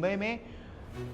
मुंबई में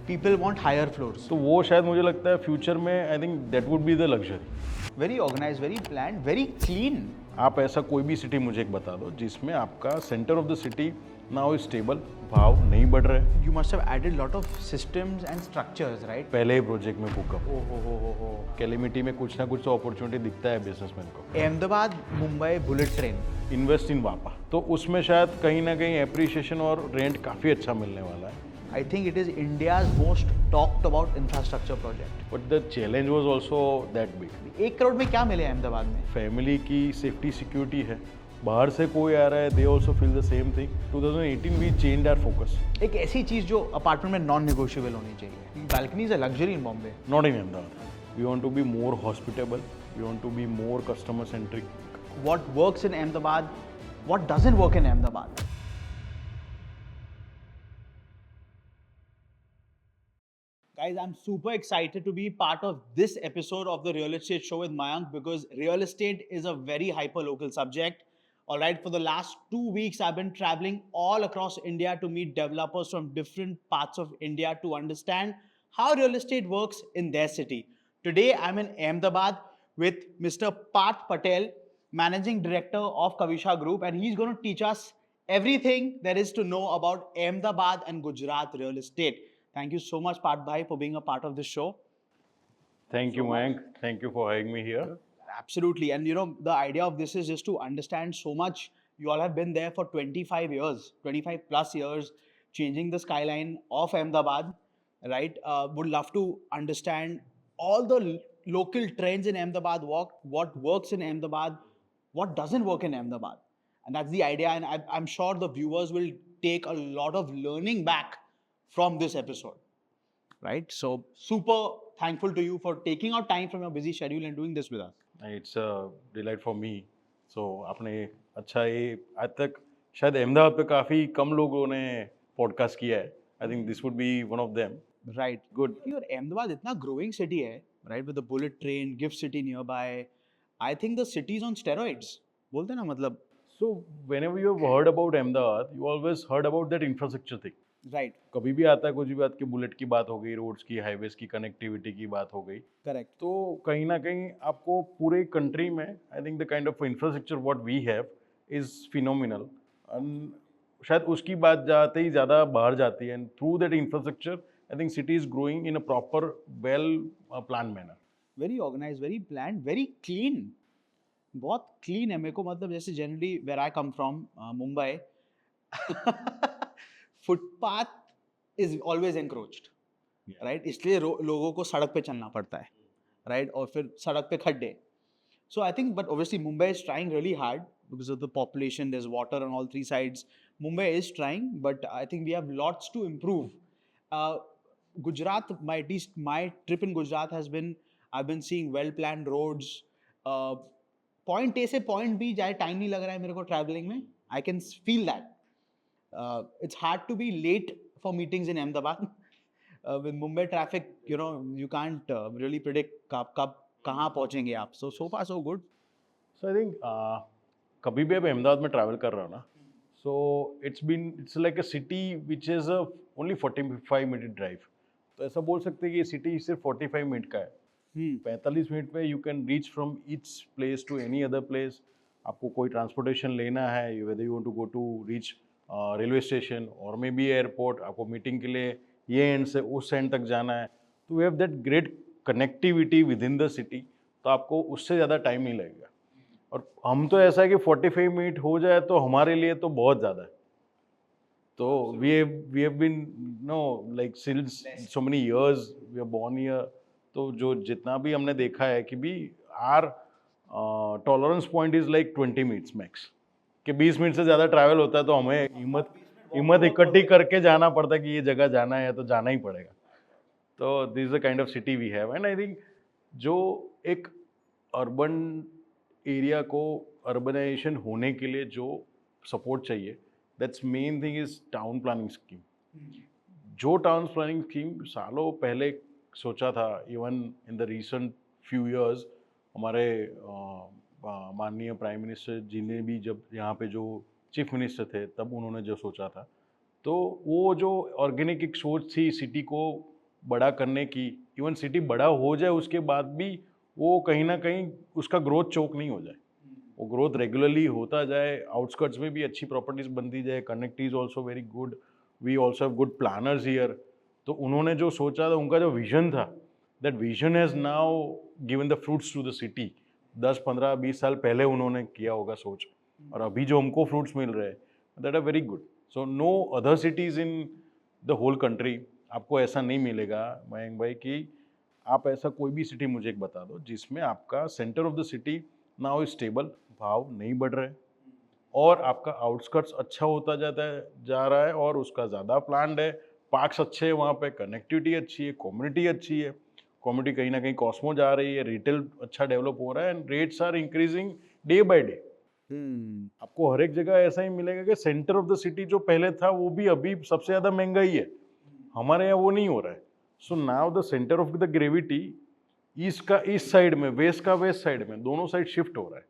people want higher floors. तो वो शायद मुझे लगता है फ्यूचर में I think that would be the luxury. Very organized, very planned, very clean. आप ऐसा कोई भी सिटी मुझे एक बता दो जिसमें आपका centre of the city now is stable, भाव नहीं बढ़ रहे। You must have added lot of systems and structures, right? पहले ही प्रोजेक्ट में बुकअप हो। कैलिमिटी में कुछ ना कुछ तो अपॉर्चुनिटी दिखता है बिजनेसमैन को। Ahmedabad Mumbai bullet train, invest in वापा, तो उसमें शायद कहीं ना कहीं एप्रिसिएशन और रेंट काफ़ी अच्छा मिलने वाला है। I think it is India's most talked about infrastructure project. But the challenge was also that big. 1 crore में क्या मिले अहमदाबाद में? फैमिली की सेफ्टी सिक्योरिटी है, बाहर से कोई आ रहा है, they also feel the same thing. 2018 we change our focus. एक ऐसी चीज जो अपार्टमेंट में नॉन नेगोशिएबल होनी चाहिए। Balcony is a luxury in Bombay. Not in Ahmedabad. We want to be more hospitable, we want to be more customer centric. What works in Ahmedabad? What doesn't work in Ahmedabad? Guys, I'm super excited to be part of this episode of the Real Estate Show with Mayank because real estate is a very hyper-local subject. All right, for the last 2 weeks, I've been traveling all across India to meet developers from different parts of India to understand how real estate works in their city. Today, I'm in Ahmedabad with Mr. Parth Patel, Managing Director of Kavisha Group, and he's going to teach us everything there is to know about Ahmedabad and Gujarat real estate. Thank you so much, Parth Bhai, for being a part of this show. Thank you Mayank, thank you for having me here. Absolutely. And you know, the idea of this is just to understand so much. You all have been there for 25 years, 25 plus years, changing the skyline of Ahmedabad, right? Would love to understand all the local trends in Ahmedabad, what works in Ahmedabad, what doesn't work in Ahmedabad. And that's the idea. And I'm sure the viewers will take a lot of learning back from this episode, right? So, super thankful to you for taking out time from your busy schedule and doing this with us. It's a delight for me. So आपने अच्छा, ये आज तक शायद अहमदाबाद पे काफ़ी कम लोगों ने पॉडकास्ट किया है। I think this would be one of them. Right. Good. Your Ahmedabad इतना growing city है, right? With the bullet train, gift city nearby. I think the city is on steroids. बोलते हैं ना मतलब. So whenever you have heard about Ahmedabad, you always heard about that infrastructure thing. Right. कभी भी आता है कुछ भी बात की, बुलेट की बात हो गई, रोड्स की, हाईवेज की, कनेक्टिविटी की बात हो गई, Correct. तो कहीं ना कहीं आपको पूरे कंट्री में I think the kind of infrastructure what we have is phenomenal. शायद उसकी बात जाते ही ज़्यादा बाहर जाती है, and through that infrastructure I think city is growing in a proper well plan manner. Very organized, very planned, very clean. बहुत clean है मेरे को, मतलब जैसे generally where I come from, Mumbai, footpath is always encroached, right? इसलिए लोगों को सड़क पे चलना पड़ता है, right? और फिर सड़क पे खड्डे. So I think, but obviously Mumbai is trying really hard because of the population. There's water on all 3 sides. Mumbai is trying, but I think we have lots to improve. Gujarat, at least my trip in Gujarat has been, I've been seeing well-planned roads. Point A से point B जाए time नहीं लग रहा है मेरे को traveling में. I can feel that. It's hard to be late for meetings in Ahmedabad. With Mumbai traffic, you know, you can't really predict कब कहाँ पहुँचेंगे आप. So far so good. So I think कभी भी आप अहमदाबाद में ट्रैवल कर रहे हो ना, so it's like a city which is a only 45 minute drive. तो ऐसा बोल सकते हैं कि ये सिटी सिर्फ 45 मिनट का है। 45 मिनट में you can reach from each place to any other place. आपको कोई ट्रांसपोर्टेशन लेना है, whether you want to go to reach railway station और मे बी एयरपोर्ट, आपको मीटिंग के लिए ये एंड से उस एंड तक जाना है, तो we have that great connectivity within the city, तो आपको उससे ज़्यादा टाइम नहीं लगेगा। और हम तो ऐसा है कि 45 मिनट हो जाए तो हमारे लिए तो बहुत ज़्यादा है। तो we have been no like since so many years we are born here. तो जो जितना भी हमने देखा है कि भी our tolerance point is like 20 minutes max, कि 20 मिनट से ज़्यादा ट्रैवल होता है तो हमें हिम्मत इकट्ठी करके जाना पड़ता है कि ये जगह जाना है तो जाना ही पड़ेगा। तो this is the kind of city we have, and I think जो एक अर्बन एरिया को अर्बनाइजेशन होने के लिए जो सपोर्ट चाहिए, that's main thing is town planning scheme. जो टाउन प्लानिंग स्कीम सालों पहले सोचा था, even in the recent few years हमारे माननीय प्राइम मिनिस्टर जी ने भी, जब यहाँ पे जो चीफ मिनिस्टर थे तब उन्होंने जो सोचा था, तो वो जो ऑर्गेनिक एक सोच थी सिटी को बड़ा करने की, इवन सिटी बड़ा हो जाए उसके बाद भी वो कहीं ना कहीं उसका ग्रोथ चोक नहीं हो जाए, वो ग्रोथ रेगुलरली होता जाए, आउटस्कर्ट्स में भी अच्छी प्रॉपर्टीज बनती जाए, connect is also very good, we also have good planners here. तो उन्होंने जो सोचा था, उनका जो विजन था, that vision has now given the fruits to the city. 10 15 20 साल पहले उन्होंने किया होगा सोच, और अभी जो हमको फ्रूट्स मिल रहे हैं, that are very good. So no other cities in the whole country आपको ऐसा नहीं मिलेगा मयंक भाई कि आप ऐसा कोई भी सिटी मुझे एक बता दो जिसमें आपका centre of the city now stable, भाव नहीं बढ़ रहे, और आपका आउटस्कर्ट्स अच्छा होता जाता है जा रहा है, और उसका ज़्यादा प्लान्ड है, पार्क्स अच्छे हैं वहाँ पे, कनेक्टिविटी अच्छी है, कम्युनिटी अच्छी है, कम्युनिटी कहीं ना कहीं कॉस्मो जा रही है, रिटेल अच्छा डेवलप हो रहा है, and rates are increasing day by day. आपको हर एक जगह ऐसा ही मिलेगा कि सेंटर ऑफ द सिटी जो पहले था वो भी अभी सबसे ज़्यादा महंगा ही है, हमारे यहाँ वो नहीं हो रहा है। So now the centre of the gravity east का ईस्ट साइड में, वेस्ट का वेस्ट साइड में, दोनों साइड शिफ्ट हो रहा है।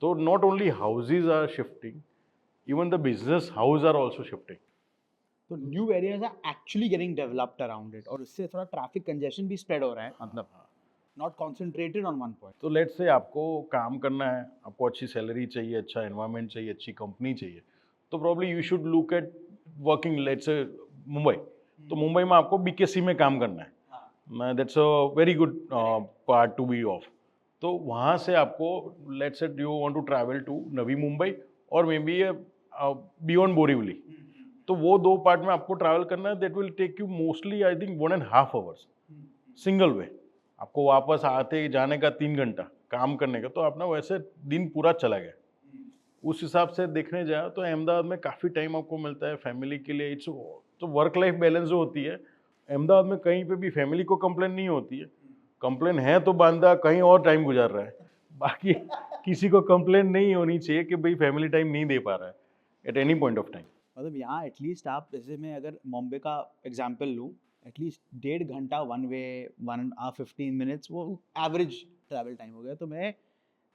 तो not only houses are shifting, even the business house are also shifting. तो new areas are actually getting developed around it, और उससे थोड़ा ट्रैफिक कंजेशन भी स्प्रेड हो रहा है, मतलब not concentrated on one point. तो लेट्स से आपको काम करना है, आपको अच्छी सैलरी चाहिए, अच्छा एनवायरनमेंट चाहिए, अच्छी कंपनी चाहिए, तो probably you should look at working let's say Mumbai. तो मुंबई में आपको बीकेसी में काम करना है, that's a very good part to be of. तो वहाँ से आपको let's say you want to travel to Navi Mumbai और मे बी बियॉन्ड बोरीवली, तो वो दो पार्ट में आपको ट्रैवल करना है, that will take you mostly I think 1.5 hours single way. आपको वापस आते जाने का 3 घंटा, काम करने का, तो अपना वैसे दिन पूरा चला गया। उस हिसाब से देखने जाए तो अहमदाबाद में काफ़ी टाइम आपको मिलता है फैमिली के लिए। इट्स तो वर्क लाइफ बैलेंस जो होती है अहमदाबाद में, कहीं पे भी फैमिली को कंप्लेन नहीं होती है। कंप्लेन है तो बांदा कहीं और टाइम गुजार रहा है, बाकी किसी को कंप्लेन नहीं होनी चाहिए कि भाई फैमिली टाइम नहीं दे पा रहा है at any point of time. मतलब यहाँ एटलीस्ट आप, जैसे मैं अगर बॉम्बे का एग्जांपल लूँ, एटलीस्ट 1.5 घंटा वन वे, 1 hour 15 minutes, वो एवरेज ट्रैवल टाइम हो गया। तो मैं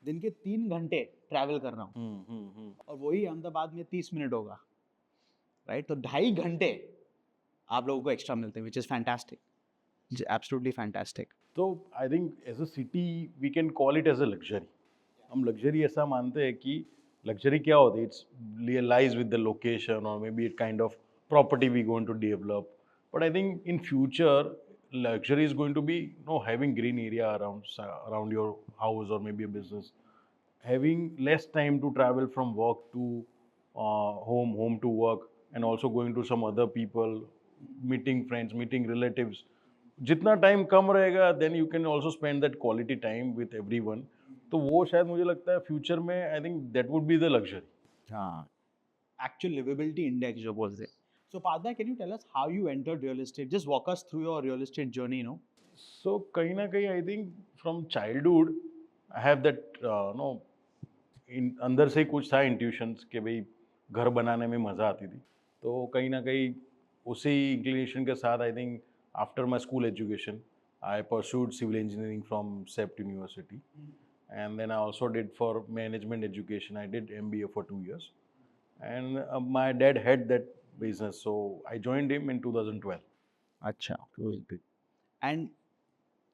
दिन के 3 घंटे ट्रैवल कर रहा हूँ, और वही अहमदाबाद में 30 मिनट होगा, राइट? तो 2.5 घंटे आप लोगों को एक्स्ट्रा मिलते हैं, which is fantastic, absolutely fantastic. तो I think as a city we can call it as a luxury. हम लग्जरी ऐसा मानते हैं कि लग्जरी क्या होती है, it's lies with the location और may be it kind of property we going to develop, but I think in future luxury is going to be having green area around your house or maybe a business, having less time to travel from work to home to work, and also going to some other people, meeting friends, meeting relatives। जितना time कम रहेगा then you can also spend that quality time with everyone. तो वो शायद मुझे लगता है future में I think that would be the luxury. हाँ, actual livability index जो बोलते हैं। So Partha, can you tell us how you entered real estate? Just walk us through your real estate journey, सो कहीं ना कहीं I think from childhood I have that no, अंदर से ही कुछ था इंट्यूशंस कि भाई घर बनाने में मज़ा आती थी। तो कहीं ना कहीं उसी इंक्लिनेशन के साथ I think after my school education I pursued civil engineering from CEPT university, and then I also did for management education. I did MBA for 2 years, and my dad had that business, so I joined him in 2012. Acha, good. And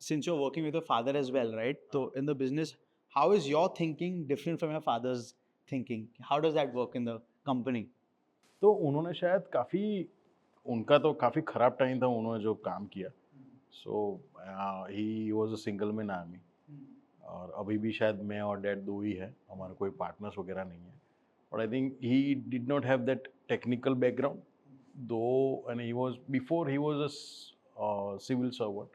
since you're working with your father as well, right? So in the business, how is your thinking different from your father's thinking? How does that work in the company? तो उन्होंने शायद काफ़ी, उनका तो काफ़ी ख़राब time था उन्होंने जो काम किया। So he was a single man army, और अभी भी शायद मैं और डैड दो ही है, हमारे कोई पार्टनर्स वगैरह नहीं है। But I think he did not have that technical background though, and he was before he was a civil servant,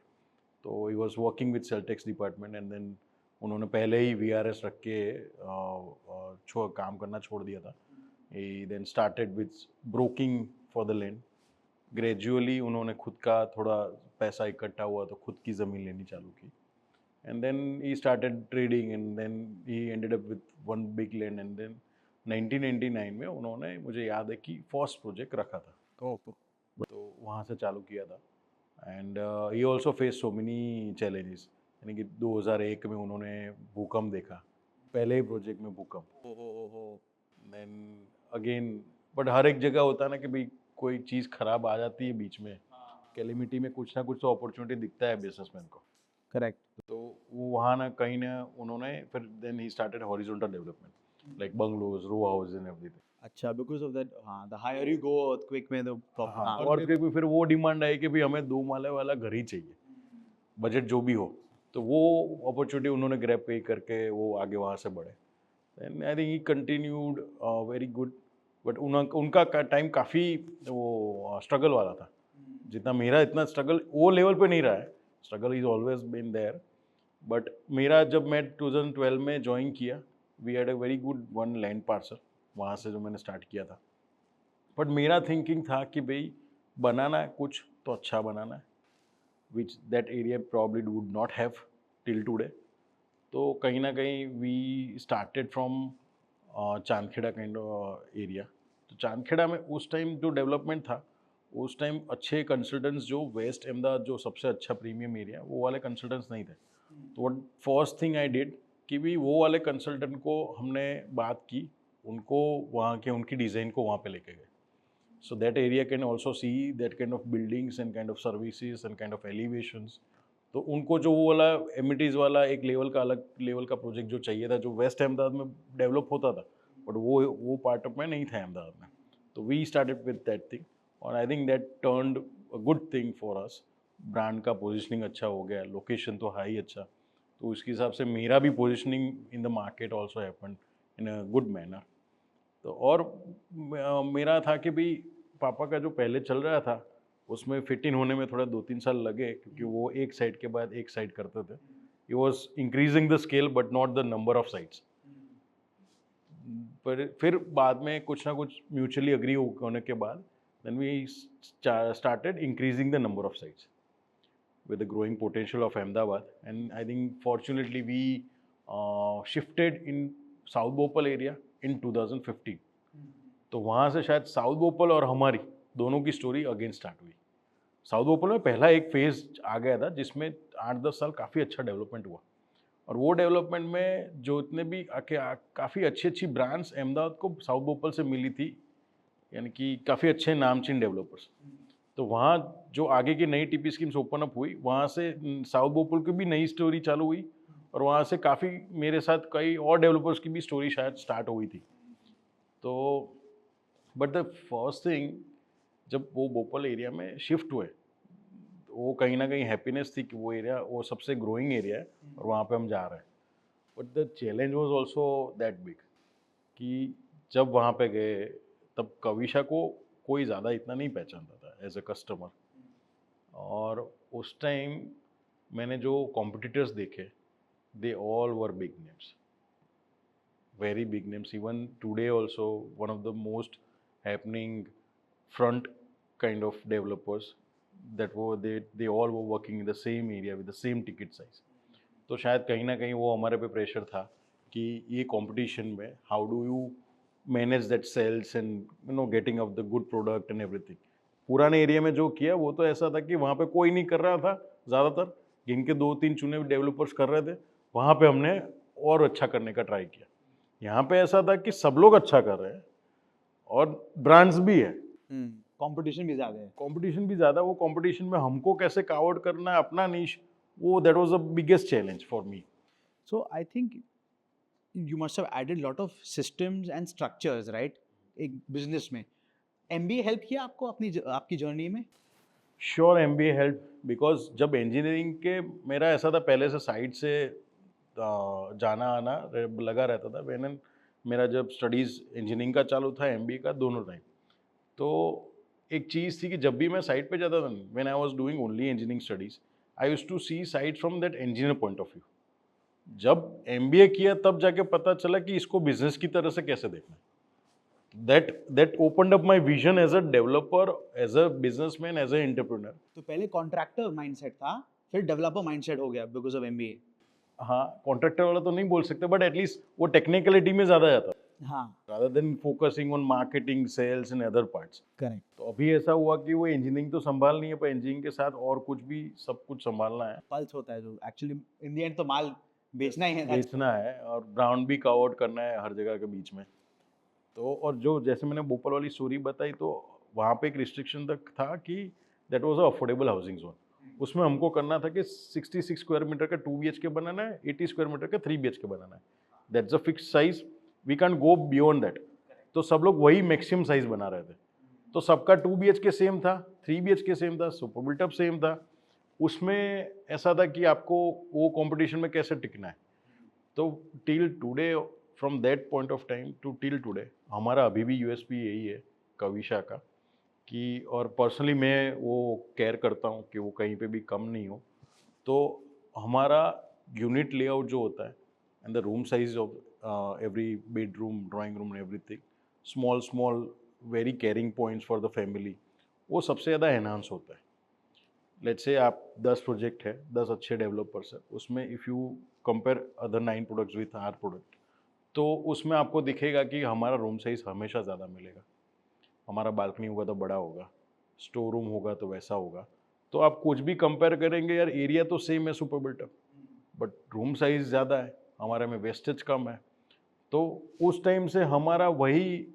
तो he was working with sale tax department, and then उन्होंने पहले ही VRS रख के काम करना छोड़ दिया था। He then started with broking for the land. Gradually उन्होंने खुद का थोड़ा पैसा इकट्ठा हुआ तो खुद की ज़मीन लेनी चालू की, and then he started trading, and then he ended up with one big land, and then 1999 में उन्होंने, मुझे याद है कि फर्स्ट प्रोजेक्ट रखा था, तो वहाँ से चालू किया था। And he also face so many challenges, यानी कि 2001 में उन्होंने भूकंप देखा, पहले ही प्रोजेक्ट में भूकंप, देन अगेन, बट हर एक जगह होता है ना कि भाई कोई चीज़ खराब आ जाती है बीच में, कैलेमिटी में कुछ ना कुछ तो अपॉर्चुनिटी दिखता है बिजनेसमैन को। करेक्ट। तो वो वहाँ ना कहीं ना उन्होंने फिर देन ही started horizontal development like bungalows, row house and everything. अच्छा, बिकॉज ऑफ दैट, हाँ, the higher you go earthquake में तो हाँ, और फिर वो डिमांड आई कि भाई हमें 2 माले वाला घर ही चाहिए, बजट जो भी हो। तो वो अपॉर्चुनिटी उन्होंने ग्रैब पे करके वो आगे वहाँ से बढ़े। And I think he continued very good, but उनका टाइम काफ़ी वो स्ट्रगल वाला था। जितना मेरा इतना स्ट्रगल वो लेवल पे नहीं रहा है, struggle is always been there. But मेरा जब मैं 2012 में ज्वाइन किया, we had a very good one land parcel, वहाँ से जो मैंने स्टार्ट किया था। बट मेरा थिंकिंग था कि भाई बनाना है कुछ तो अच्छा बनाना है, which that area probably would not have till today. तो कहीं ना कहीं we started from Chandkheda kind area. तो चांदखेड़ा में उस टाइम जो डेवलपमेंट था, उस टाइम अच्छे कंसल्टेंट्स जो वेस्ट अहमदाबाद जो सबसे अच्छा प्रीमियम एरिया, वो वाले कंसल्टेंट्स नहीं थे। तो what first thing I did कि भी वो वाले कंसल्टेंट को हमने बात की, उनको वहाँ के उनकी डिज़ाइन को वहाँ पे लेके गए। So that area can also see that kind of buildings and kind of services and kind of elevations. तो उनको जो वो वाला एमिटीज़ वाला एक लेवल का अलग लेवल का प्रोजेक्ट जो चाहिए था, जो वेस्ट अहमदाबाद में डेवलप होता था, बट वो पार्ट में नहीं था अहमदाबाद में। तो we started with that thing, और I think that turned a good thing for us. Brand का पोजिशनिंग अच्छा हो गया, लोकेशन तो हाई अच्छा, तो उसके हिसाब से मेरा भी positioning in the market also happen in a good manner. तो और मेरा था कि भाई पापा का जो पहले चल रहा था उसमें फिट इन होने में थोड़ा 2-3 साल लगे, क्योंकि वो एक साइड के बाद एक साइड करते थे। He was increasing the scale but not the number of sides. पर फिर बाद में कुछ ना कुछ म्यूचुअली अग्री होने के बाद then we started increasing the number of sites with the growing potential of Ahmedabad. And I think fortunately we shifted in South Bhopal area in 2015. तो वहाँ से शायद साउथ भोपाल और हमारी दोनों की स्टोरी अगेन स्टार्ट हुई। साउथ भोपाल में पहला एक फेज आ गया था जिसमें 8-10 साल काफ़ी अच्छा डेवलपमेंट हुआ, और वो डेवलपमेंट में जो इतने भी काफ़ी अच्छी अच्छी ब्रांड्स अहमदाबाद को साउथ भोपाल से मिली थी, यानी कि काफ़ी अच्छे नामचीन डेवलपर्स। तो वहाँ जो आगे की नई टीपी स्कीम्स ओपन अप हुई, वहाँ से साउथ भोपाल की भी नई स्टोरी चालू हुई, और वहाँ से काफ़ी मेरे साथ कई और डेवलपर्स की भी स्टोरी शायद स्टार्ट हुई थी। तो बट द फर्स्ट थिंग, जब वो भोपाल एरिया में शिफ्ट हुए, तो वो कहीं ना कहीं हैप्पीनेस थी कि वो एरिया वो सबसे ग्रोइंग एरिया है और वहाँ पे हम जा रहे हैं। But the challenge was also that big कि जब वहाँ पे गए तब कविशा को कोई ज़्यादा इतना नहीं पहचानता था एज अ कस्टमर। और उस टाइम मैंने जो कॉम्पिटिटर्स देखे, they all were big names, very big names. Even today also, one of the most happening front kind of developers that were they all were working in the same area with the same ticket size. तो शायद कहीं ना कहीं वो हमारे पे pressure था कि ये कंपटीशन में how do you manage that sales and you know getting of the good product and everything. पुराने एरिया में जो किया वो तो ऐसा था कि वहाँ पे कोई नहीं कर रहा था, ज़्यादातर जिनके 2-3 चुने डेवलपर्स कर रहे थे, वहाँ पे हमने और अच्छा करने का ट्राई किया। यहाँ पे ऐसा था कि सब लोग अच्छा कर रहे हैं और ब्रांड्स भी है, कंपटीशन भी ज़्यादा है। कंपटीशन भी ज़्यादा। वो कंपटीशन में हमको कैसे कावर्ड करना है अपना नीश, वो that was the biggest challenge for me. So I think you must have added lot of systems and structures, right? एक business में MBA help किया आपको आपकी जर्नी में? श्योर MBA हेल्प, बिकॉज जब इंजीनियरिंग के मेरा ऐसा था पहले से साइड से जाना आना लगा रहता था। मैंने मेरा जब स्टडीज़ इंजीनियरिंग का चालू था, MBA का, दोनों टाइम। तो एक चीज़ थी कि जब भी मैं साइट पे जाता था, when I was doing only engineering studies, I used to see site from that engineer point of view. जब MBA किया तब जाके पता चला कि इसको बिजनेस की तरह से कैसे देखना है। that opened up my vision as a developer, as a businessman, as an entrepreneur. तो पहले कॉन्ट्रैक्टर माइंडसेट था, फिर डेवलपर माइंडसेट हो गया बिकॉज ऑफ MBA। हाँ, कॉन्ट्रैक्टर वाला तो नहीं बोल सकते, बट एटलीस्ट वो टेक्निकलिटी में ज़्यादा जाता, हाँ, rather than focusing on marketing, sales and other parts. Correct. तो अभी ऐसा हुआ कि वो इंजीनियरिंग तो संभाल नहीं है, पर इंजीनियरिंग के साथ और कुछ भी सब कुछ संभालना है, पल्स होता है जो एक्चुअली इन द एंड तो माल बेचना ही है। बेचना है और ब्रांड भी कवर करना है हर जगह के बीच में। तो और जो जैसे मैंने भोपाल वाली स्टोरी बताई, तो वहाँ पे एक रिस्ट्रिक्शन तक था कि that was a affordable housing zone. उसमें हमको करना था कि 66 स्क्वायर मीटर का 2 बीएचके बनाना है, 80 स्क्वायर मीटर का 3 बीएचके बनाना है। That's a fixed size, we can go beyond that. तो सब लोग वही मैक्सिमम साइज बना रहे थे। तो सबका 2 बीएचके सेम था, 3 बीएचके सेम था, सुपर बिल्टअप सेम था। उसमें ऐसा था कि आपको वो कंपटीशन में कैसे टिकना है। तो till today, from that point of time to till today, हमारा अभी भी यूएसपी यही है कविशा का कि, और पर्सनली मैं वो केयर करता हूँ कि वो कहीं पे भी कम नहीं हो। तो हमारा यूनिट लेआउट जो होता है and the room size of every bedroom, drawing room and everything, small small very caring points for the family, वो सबसे ज़्यादा एनहांस होता है। लेट्स से आप 10 प्रोजेक्ट है, 10 अच्छे डेवलपर्स है, उसमें if you compare other 9 products with our product, तो उसमें आपको दिखेगा कि हमारा रूम साइज हमेशा ज़्यादा मिलेगा। हमारा बालकनी होगा तो बड़ा होगा, स्टोर रूम होगा तो वैसा होगा। तो आप कुछ भी कंपेयर करेंगे यार, एरिया तो सेम है super built up, but room size ज़्यादा है, हमारे में वेस्टेज कम है। तो उस टाइम से हमारा वही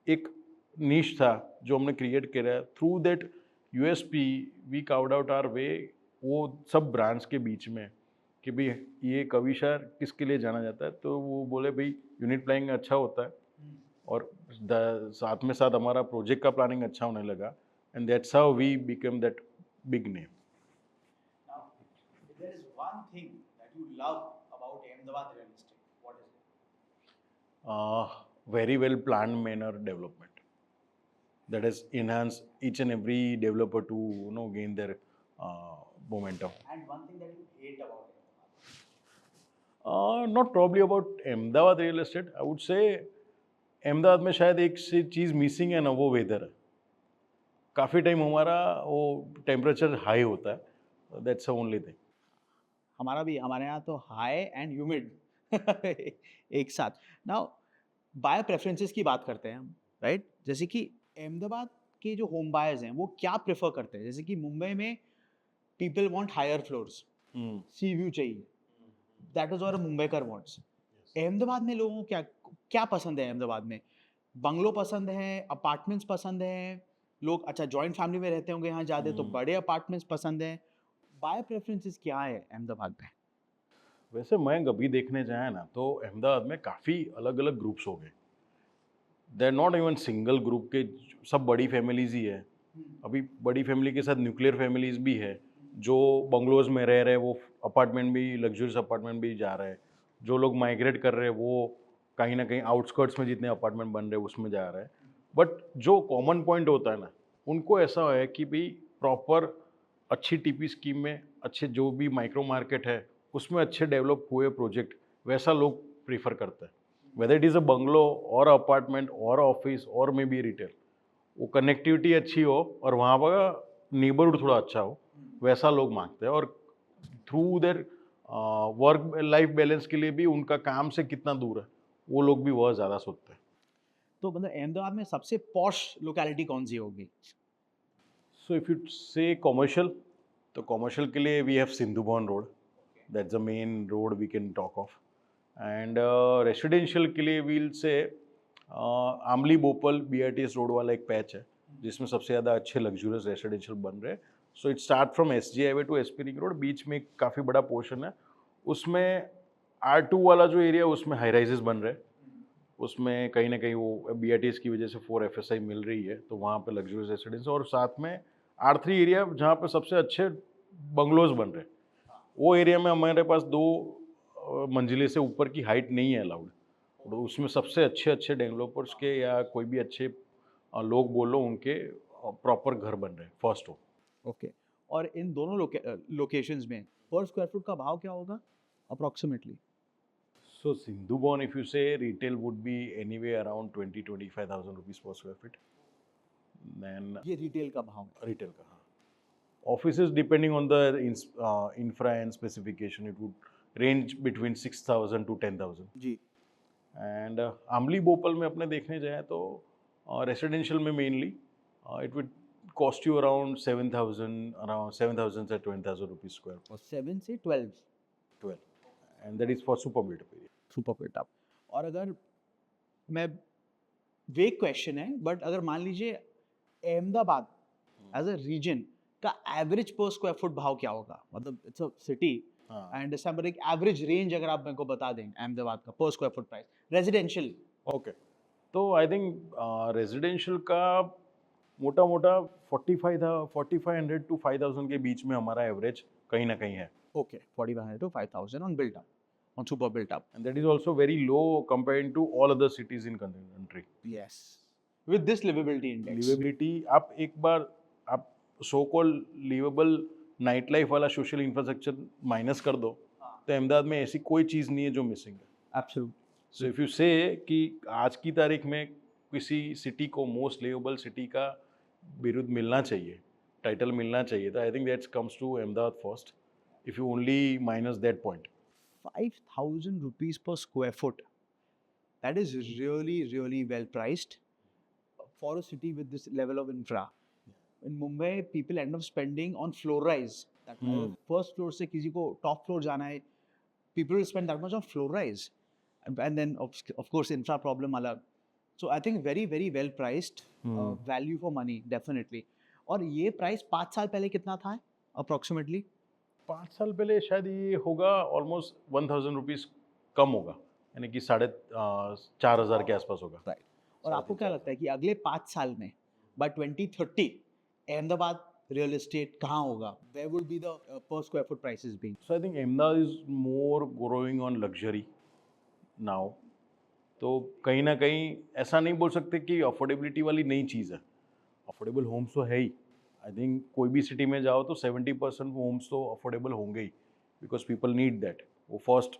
एक नीश था जो हमने क्रिएट किया है। Through that USP we carved out our way, वो सब ब्रांड्स के बीच में कि भाई ये कविशा किसके लिए जाना जाता है। तो वो बोले भाई यूनिट प्लानिंग अच्छा होता है, और साथ में साथ हमारा प्रोजेक्ट का प्लानिंग अच्छा होने लगा, and that's how we become that big name. Now, if there is one thing that you love about Ahmedabad real estate, what is it? Very well planned manner development that has enhanced each and every developer to gain their momentum. And one thing that you hate about Ahmedabad? Not probably about Ahmedabad real estate, I would say Ahmedabad में शायद एक सी चीज़ missing है ना, वो weather है। काफ़ी time हमारा वो टेम्परेचर हाई होता है, दैट्स द ओनली थिंग। हमारा भी, हमारे यहाँ तो हाई एंड ह्यूमिड एक साथ। नाउ बायर प्रेफरेंसेस की बात करते हैं हम, राइट? जैसे कि अहमदाबाद के जो होम बायर्स हैं वो क्या प्रेफर करते हैं? जैसे कि मुंबई में people want higher floors, sea view चाहिए, दैट इज और मुंबईकर वांट्स। अहमदाबाद में लोगों को क्या क्या पसंद है? अहमदाबाद में बंगलो पसंद है, अपार्टमेंट्स पसंद है, लोग अच्छा जॉइंट फैमिली में रहते होंगे यहाँ ज़्यादा, तो बड़े अपार्टमेंट्स पसंद हैं। बायर प्रेफरेंसेस क्या है अहमदाबाद में? वैसे मैं अभी देखने जाए ना तो अहमदाबाद में काफ़ी अलग अलग ग्रुप्स हो गए। They are not even single group के, सब बड़ी फैमिलीज ही है। अभी बड़ी फैमिली के साथ न्यूक्लियर फैमिलीज भी है, जो बंगलोज में रह रहे हैं वो अपार्टमेंट भी, लग्जरियस अपार्टमेंट भी जा रहे हैं। जो लोग माइग्रेट कर रहे हैं वो कहीं ना कहीं आउटस्कर्ट्स में जितने अपार्टमेंट बन रहे हैं उसमें जा रहे हैं। बट जो कॉमन पॉइंट होता है ना, उनको ऐसा है कि भाई प्रॉपर अच्छी टीपी स्कीम में, अच्छे जो भी माइक्रो मार्केट है उसमें अच्छे डेवलप हुए प्रोजेक्ट, वैसा लोग प्रीफर करते हैं। Weather it is a bungalow और अपार्टमेंट और ऑफिस और मे बी रिटेल, वो कनेक्टिविटी अच्छी हो और वहाँ पर नेबरहुड थोड़ा अच्छा हो, वैसा लोग मांगते हैं। और through their work life balance के लिए भी उनका काम से कितना दूर है, वो लोग भी बहुत ज़्यादा सोचते हैं। तो मतलब अहमदाबाद में सबसे पॉश लोकेलिटी कौन सी होगी? So if you say commercial, तो कॉमर्शियल के लिए we have Sindhu Bhavan road, that's the main road we can talk of. And residential के लिए वील से आमली बोपल बीआरटीएस रोड वाला एक पैच है जिसमें सबसे ज़्यादा अच्छे लग्जूरियस रेसिडेंशियल बन रहे हैं। So it start from SG highway to SP ring road, बीच में काफ़ी बड़ा पोर्शन है। उसमें R2 वाला जो एरिया है उसमें हाई राइजेस बन रहे हैं। उसमें कहीं ना कहीं वो बीआरटीएस की वजह से 4 FSI मिल रही है, तो वहाँ पे लग्जरियस रेसिडेंस, और साथ में R3 एरिया जहाँ पे सबसे अच्छे बंगलोज बन रहे हैं, वो एरिया में हमारे पास 2 मंजिले से ऊपर की हाइट नहीं है अलाउड। तो उसमें सबसे अच्छे अच्छे डेवलपर्स के या कोई भी अच्छे लोग बोलो उनके प्रॉपर घर बन रहे हैं फर्स्ट हो। ओके। और इन दोनों लोकेशंस में पर स्क्वायर फुट का भाव क्या होगा approximately? So Sindhu Bhavan if you say retail would be anyway around 20-25,000 rupees per square feet. Then ये रिटेल का भाव है। रिटेल का, हाँ। Offices, depending on the infra and specification, it would range between 6,000 to 10,000. Ji. And आमली बोपल में अपने देखने जाए तो रेसिडेंशियल में mainly it would cost you around 7,000 से 20,000 रुपीज स्क्वायर। और 7 से 12 12, and that is for super built up area. Super fit up. और अगर मैं, वेग क्वेश्चन है बट अगर मान लीजिए अहमदाबाद एज अ रीजन का एवरेज पर स्क्वायर फुट भाव क्या होगा? मतलब इट्स अ सिटी, हाँ आई अंडरस्टैंड, बट एक एवरेज रेंज अगर आप मेरे को बता दें अहमदाबाद का पर square foot price residential. Okay, तो आई थिंक रेजिडेंशियल का मोटा मोटा 4500 टू 5000 के बीच में हमारा एवरेज कहीं ना कहीं है, okay, 4500 to 5000 on built up, on super built up. And that is also very low comparing to all other cities in country. Yes. With this livability index. Livability आप एक बार आप so call livable night life वाला social infrastructure minus कर दो तो अहमदाबाद में ऐसी कोई चीज़ नहीं है जो मिसिंग है. Absolute. सो इफ़ यू से कि आज की तारीख में किसी सिटी को मोस्ट लिवेबल सिटी का बिरुद मिलना चाहिए, टाइटल मिलना चाहिए, तो I think that's comes to Ahmedabad first if you only minus that point. 5000 rupees per square foot. That is really, really well priced for a city with this level of infra. In Mumbai, people end up spending on floor rise. That means first floor से किसी को top floor जाना है, people will spend that much on floor rise. And then of course infra problem अलग. So I think very, very well priced, value for money definitely. और ये price 5 साल पहले कितना था approximately? 5 साल पहले शायद ये होगा ऑलमोस्ट 1000 रुपीज़ कम होगा, यानी कि 4500 के आसपास होगा. राइट. और आपको क्या लगता है कि अगले 5 साल में बाय 2030 अहमदाबाद रियल एस्टेट कहाँ होगा? Where would be the per square foot prices being? So I think Ahmedabad is more growing on luxury now. तो कहीं ना कहीं ऐसा नहीं बोल सकते कि अफोर्डेबिलिटी वाली नई चीज़ है. अफोर्डेबल होम्स तो है ही. आई थिंक कोई भी सिटी में जाओ तो 70% होम्स तो अफोर्डेबल होंगे ही, बिकॉज पीपल नीड दैट. वो फर्स्ट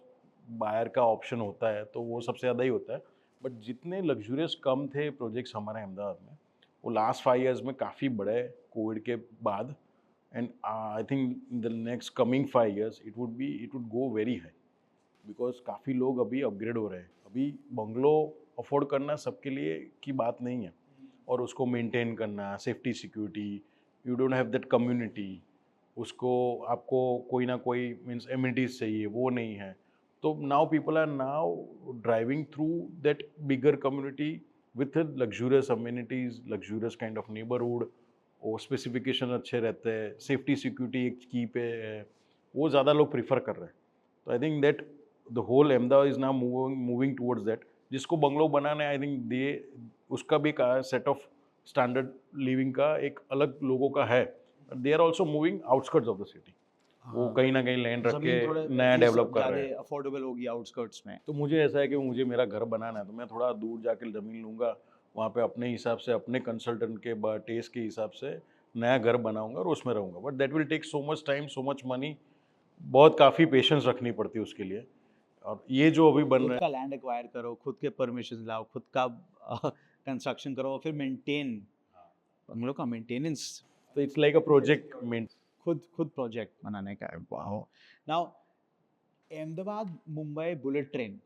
बायर का ऑप्शन होता है तो वो सबसे ज़्यादा ही होता है. बट जितने लग्जूरियस कम थे प्रोजेक्ट्स हमारे अहमदाबाद में, वो लास्ट 5 years में काफ़ी बढ़े कोविड के बाद. And I think in the next coming 5 years it would go very high because काफ़ी लोग अभी अपग्रेड हो रहे हैं. अभी बंगलो अफोर्ड करना सबके लिए की बात नहीं है, और उसको मेंटेन करना, safety security, you don't have that community, उसको आपको कोई ना कोई मीन्स एमिनिटीज चाहिए, वो नहीं है. तो now people are now driving through that bigger community with luxurious amenities, luxurious kind of neighbourhood. वो स्पेसिफिकेशन अच्छे रहते हैं, सेफ्टी सिक्योरिटी एक की पे है, वो ज़्यादा लोग प्रीफर कर रहे हैं. तो I think that the whole Ahmedabad is now moving towards that. जिसको बंगलो बनाना है आई थिंक दे उसका भी एक सेट ऑफ स्टैंडर्ड लिविंग का एक अलग लोगों का है. They are also moving outskirts of the city. वो कहीं ना कहीं लैंड रख के नया डेवलप कर रहे हैं. अफोर्डेबल होगी आउटस्कर्ट्स में. तो मुझे ऐसा है कि मुझे मेरा घर बनाना है तो मैं थोड़ा दूर जाके ज़मीन लूँगा, वहाँ पे अपने हिसाब से, अपने कंसल्टेंट के टेस्ट के हिसाब से नया घर बनाऊंगा और उसमें रहूँगा. But that will take so much time, so much money, बहुत काफ़ी पेशेंस रखनी पड़ती है उसके लिए. और ये जो अभी बन खुद रहा का लैंड एक्वायर करो, खुद के परमिशन लाओ, खुद का कंस्ट्रक्शन करो, और फिर मेंटेन, बंगलों का मेंटेनेंस, है, तो इट्स लाइक अ प्रोजेक्ट मेंट. खुद प्रोजेक्ट बनाने का है. Wow. Now Ahmedabad Mumbai bullet train,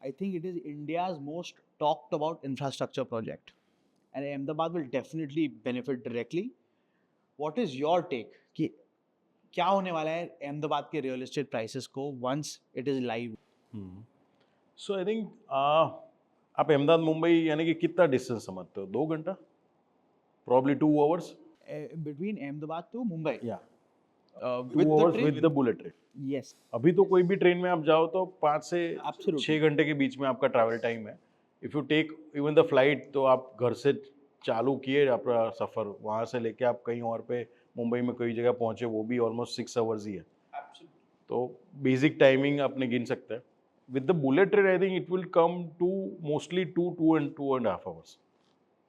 I think it is India's most talked about infrastructure project, and Ahmedabad will definitely benefit directly. What is your take कि क्या होने वाला है अहमदाबाद के रियल एस्टेट प्राइसेस को once it is live? So I think आप अहमदाबाद मुंबई यानी कि कितना डिस्टेंस समझते हो? 2 घंटा, probably 2 hours. Between Ahmedabad to Mumbai. या With 2 the hours train? With the bullet train. Yes. अभी तो कोई भी ट्रेन में आप जाओ तो 5 से Absolutely. 6 घंटे के बीच में आपका ट्रैवल टाइम है. If you take even the flight तो आप घर से चालू किए आपका सफ़र, वहाँ से लेके आप कहीं और पे मुंबई में कोई जगह पहुँचे, वो भी ऑलमोस्ट 6 hours ही है. तो बेसिक टाइमिंग आपने गिन सकते हैं. With the bullet train I think it will come to mostly 2.5 hours.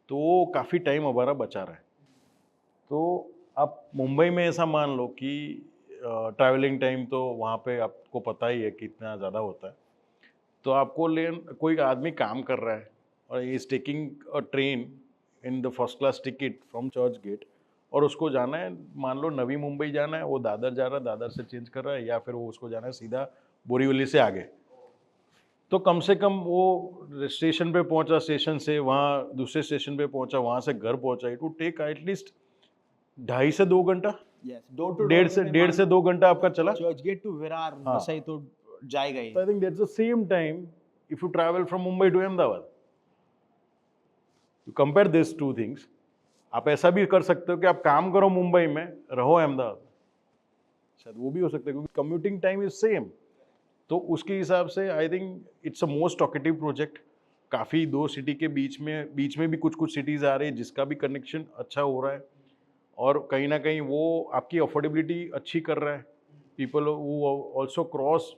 तो काफ़ी टाइम हमारा बचा रहा है. तो आप मुंबई में ऐसा मान लो कि ट्रैवलिंग टाइम तो वहाँ पे आपको पता ही है कितना ज़्यादा होता है. तो आपको कोई आदमी काम कर रहा है और is taking a train in the first class ticket from Churchgate, और उसको जाना है, मान लो नवी मुंबई जाना है, वो दादर जा रहा है, दादर से चेंज कर रहा है, या फिर वो उसको जाना है सीधा बोरीवली से आगे. तो कम से कम वो स्टेशन पे पहुंचा, स्टेशन से वहाँ दूसरे स्टेशन पे पहुंचा, वहाँ से घर पहुंचा, इट वुड टेक एटलीस्ट 2.5 से 2 घंटा. Yes. Door to door. 1.5 से 2 घंटा आपका चला. चर्च गेट टू विरार वसई तो जाएगा ही. So I think that's the same time if you travel from Mumbai to Ahmedabad. You compare these two things. आप ऐसा भी कर सकते हो कि आप काम करो मुंबई में, रहो अहमदाबाद, शायद वो भी हो सकता है क्योंकि कम्यूटिंग टाइम इज सेम। तो उसके हिसाब से I think it's a most talkative project. काफ़ी दो सिटी के बीच में भी कुछ कुछ सिटीज़ आ रही है जिसका भी कनेक्शन अच्छा हो रहा है, और कहीं ना कहीं वो आपकी अफोर्डेबिलिटी अच्छी कर रहा है। पीपल वो also cross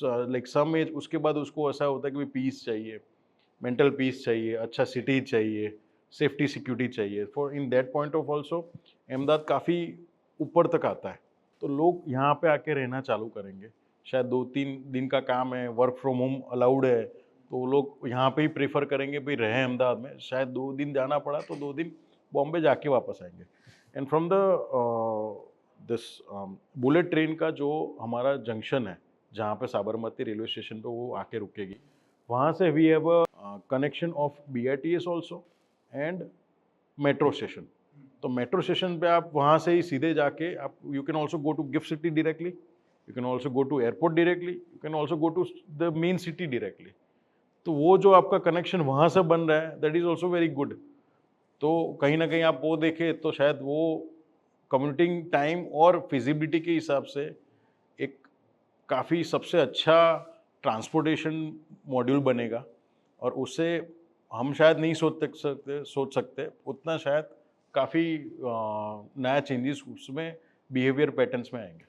like some age, उसके बाद उसको ऐसा होता है कि पीस चाहिए, मेंटल पीस चाहिए, अच्छा सिटी चाहिए, सेफ्टी सिक्योरिटी चाहिए। For in that point of also Ahmedabad काफ़ी ऊपर तक आता है। तो लोग यहाँ पे आके रहना चालू करेंगे। शायद 2-3 दिन का काम है, वर्क फ्रॉम होम अलाउड है, तो लोग यहाँ पे ही प्रेफर करेंगे भाई रहें अहमदाबाद में। शायद 2 दिन जाना पड़ा तो 2 दिन बॉम्बे जाके वापस आएंगे। And from the this bullet train का जो हमारा जंक्शन है जहाँ पे साबरमती रेलवे स्टेशन पे वो आके रुकेगी, वहाँ से we have a connection of BRTS also and metro station. तो मेट्रो स्टेशन पे आप वहाँ से ही सीधे जाके आप you can also go to Gift City directly, you can also go to airport directly, you can also go to the main city directly. तो वो जो आपका कनेक्शन वहाँ से बन रहा है that is also very good. तो कहीं ना कहीं आप वो देखें तो शायद वो कम्यूटिंग टाइम और फिजिबिलिटी के हिसाब से एक काफ़ी सबसे अच्छा ट्रांसपोर्टेशन मॉड्यूल बनेगा, और उससे हम शायद नहीं सोच सकते उतना, शायद काफ़ी नया चेंजेस उसमें बिहेवियर पैटर्न्स में आएंगे।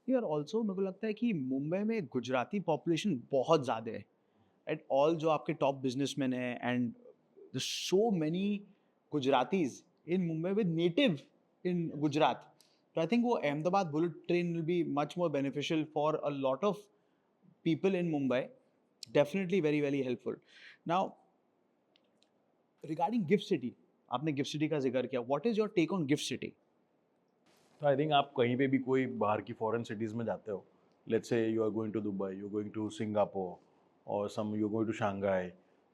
यार ऑल्सो मेरे को लगता है कि मुंबई में गुजराती पॉपुलेशन बहुत ज़्यादा है, एट ऑल जो आपके टॉप बिजनेसमैन हैं, and so many Gujaratis in Mumbai with native in Gujarat. तो आई थिंक वो Ahmedabad bullet train will be much more beneficial for a lot of people in Mumbai. Definitely very very helpful. Now regarding Gift City, आपने गिफ्ट सिटी का जिक्र किया, what is your take on Gift City? तो I think आप कहीं पे भी कोई बाहर की फॉरेन सिटीज़ में जाते हो, let's say you are going to Dubai, you going to Singapore और some you going to Shanghai,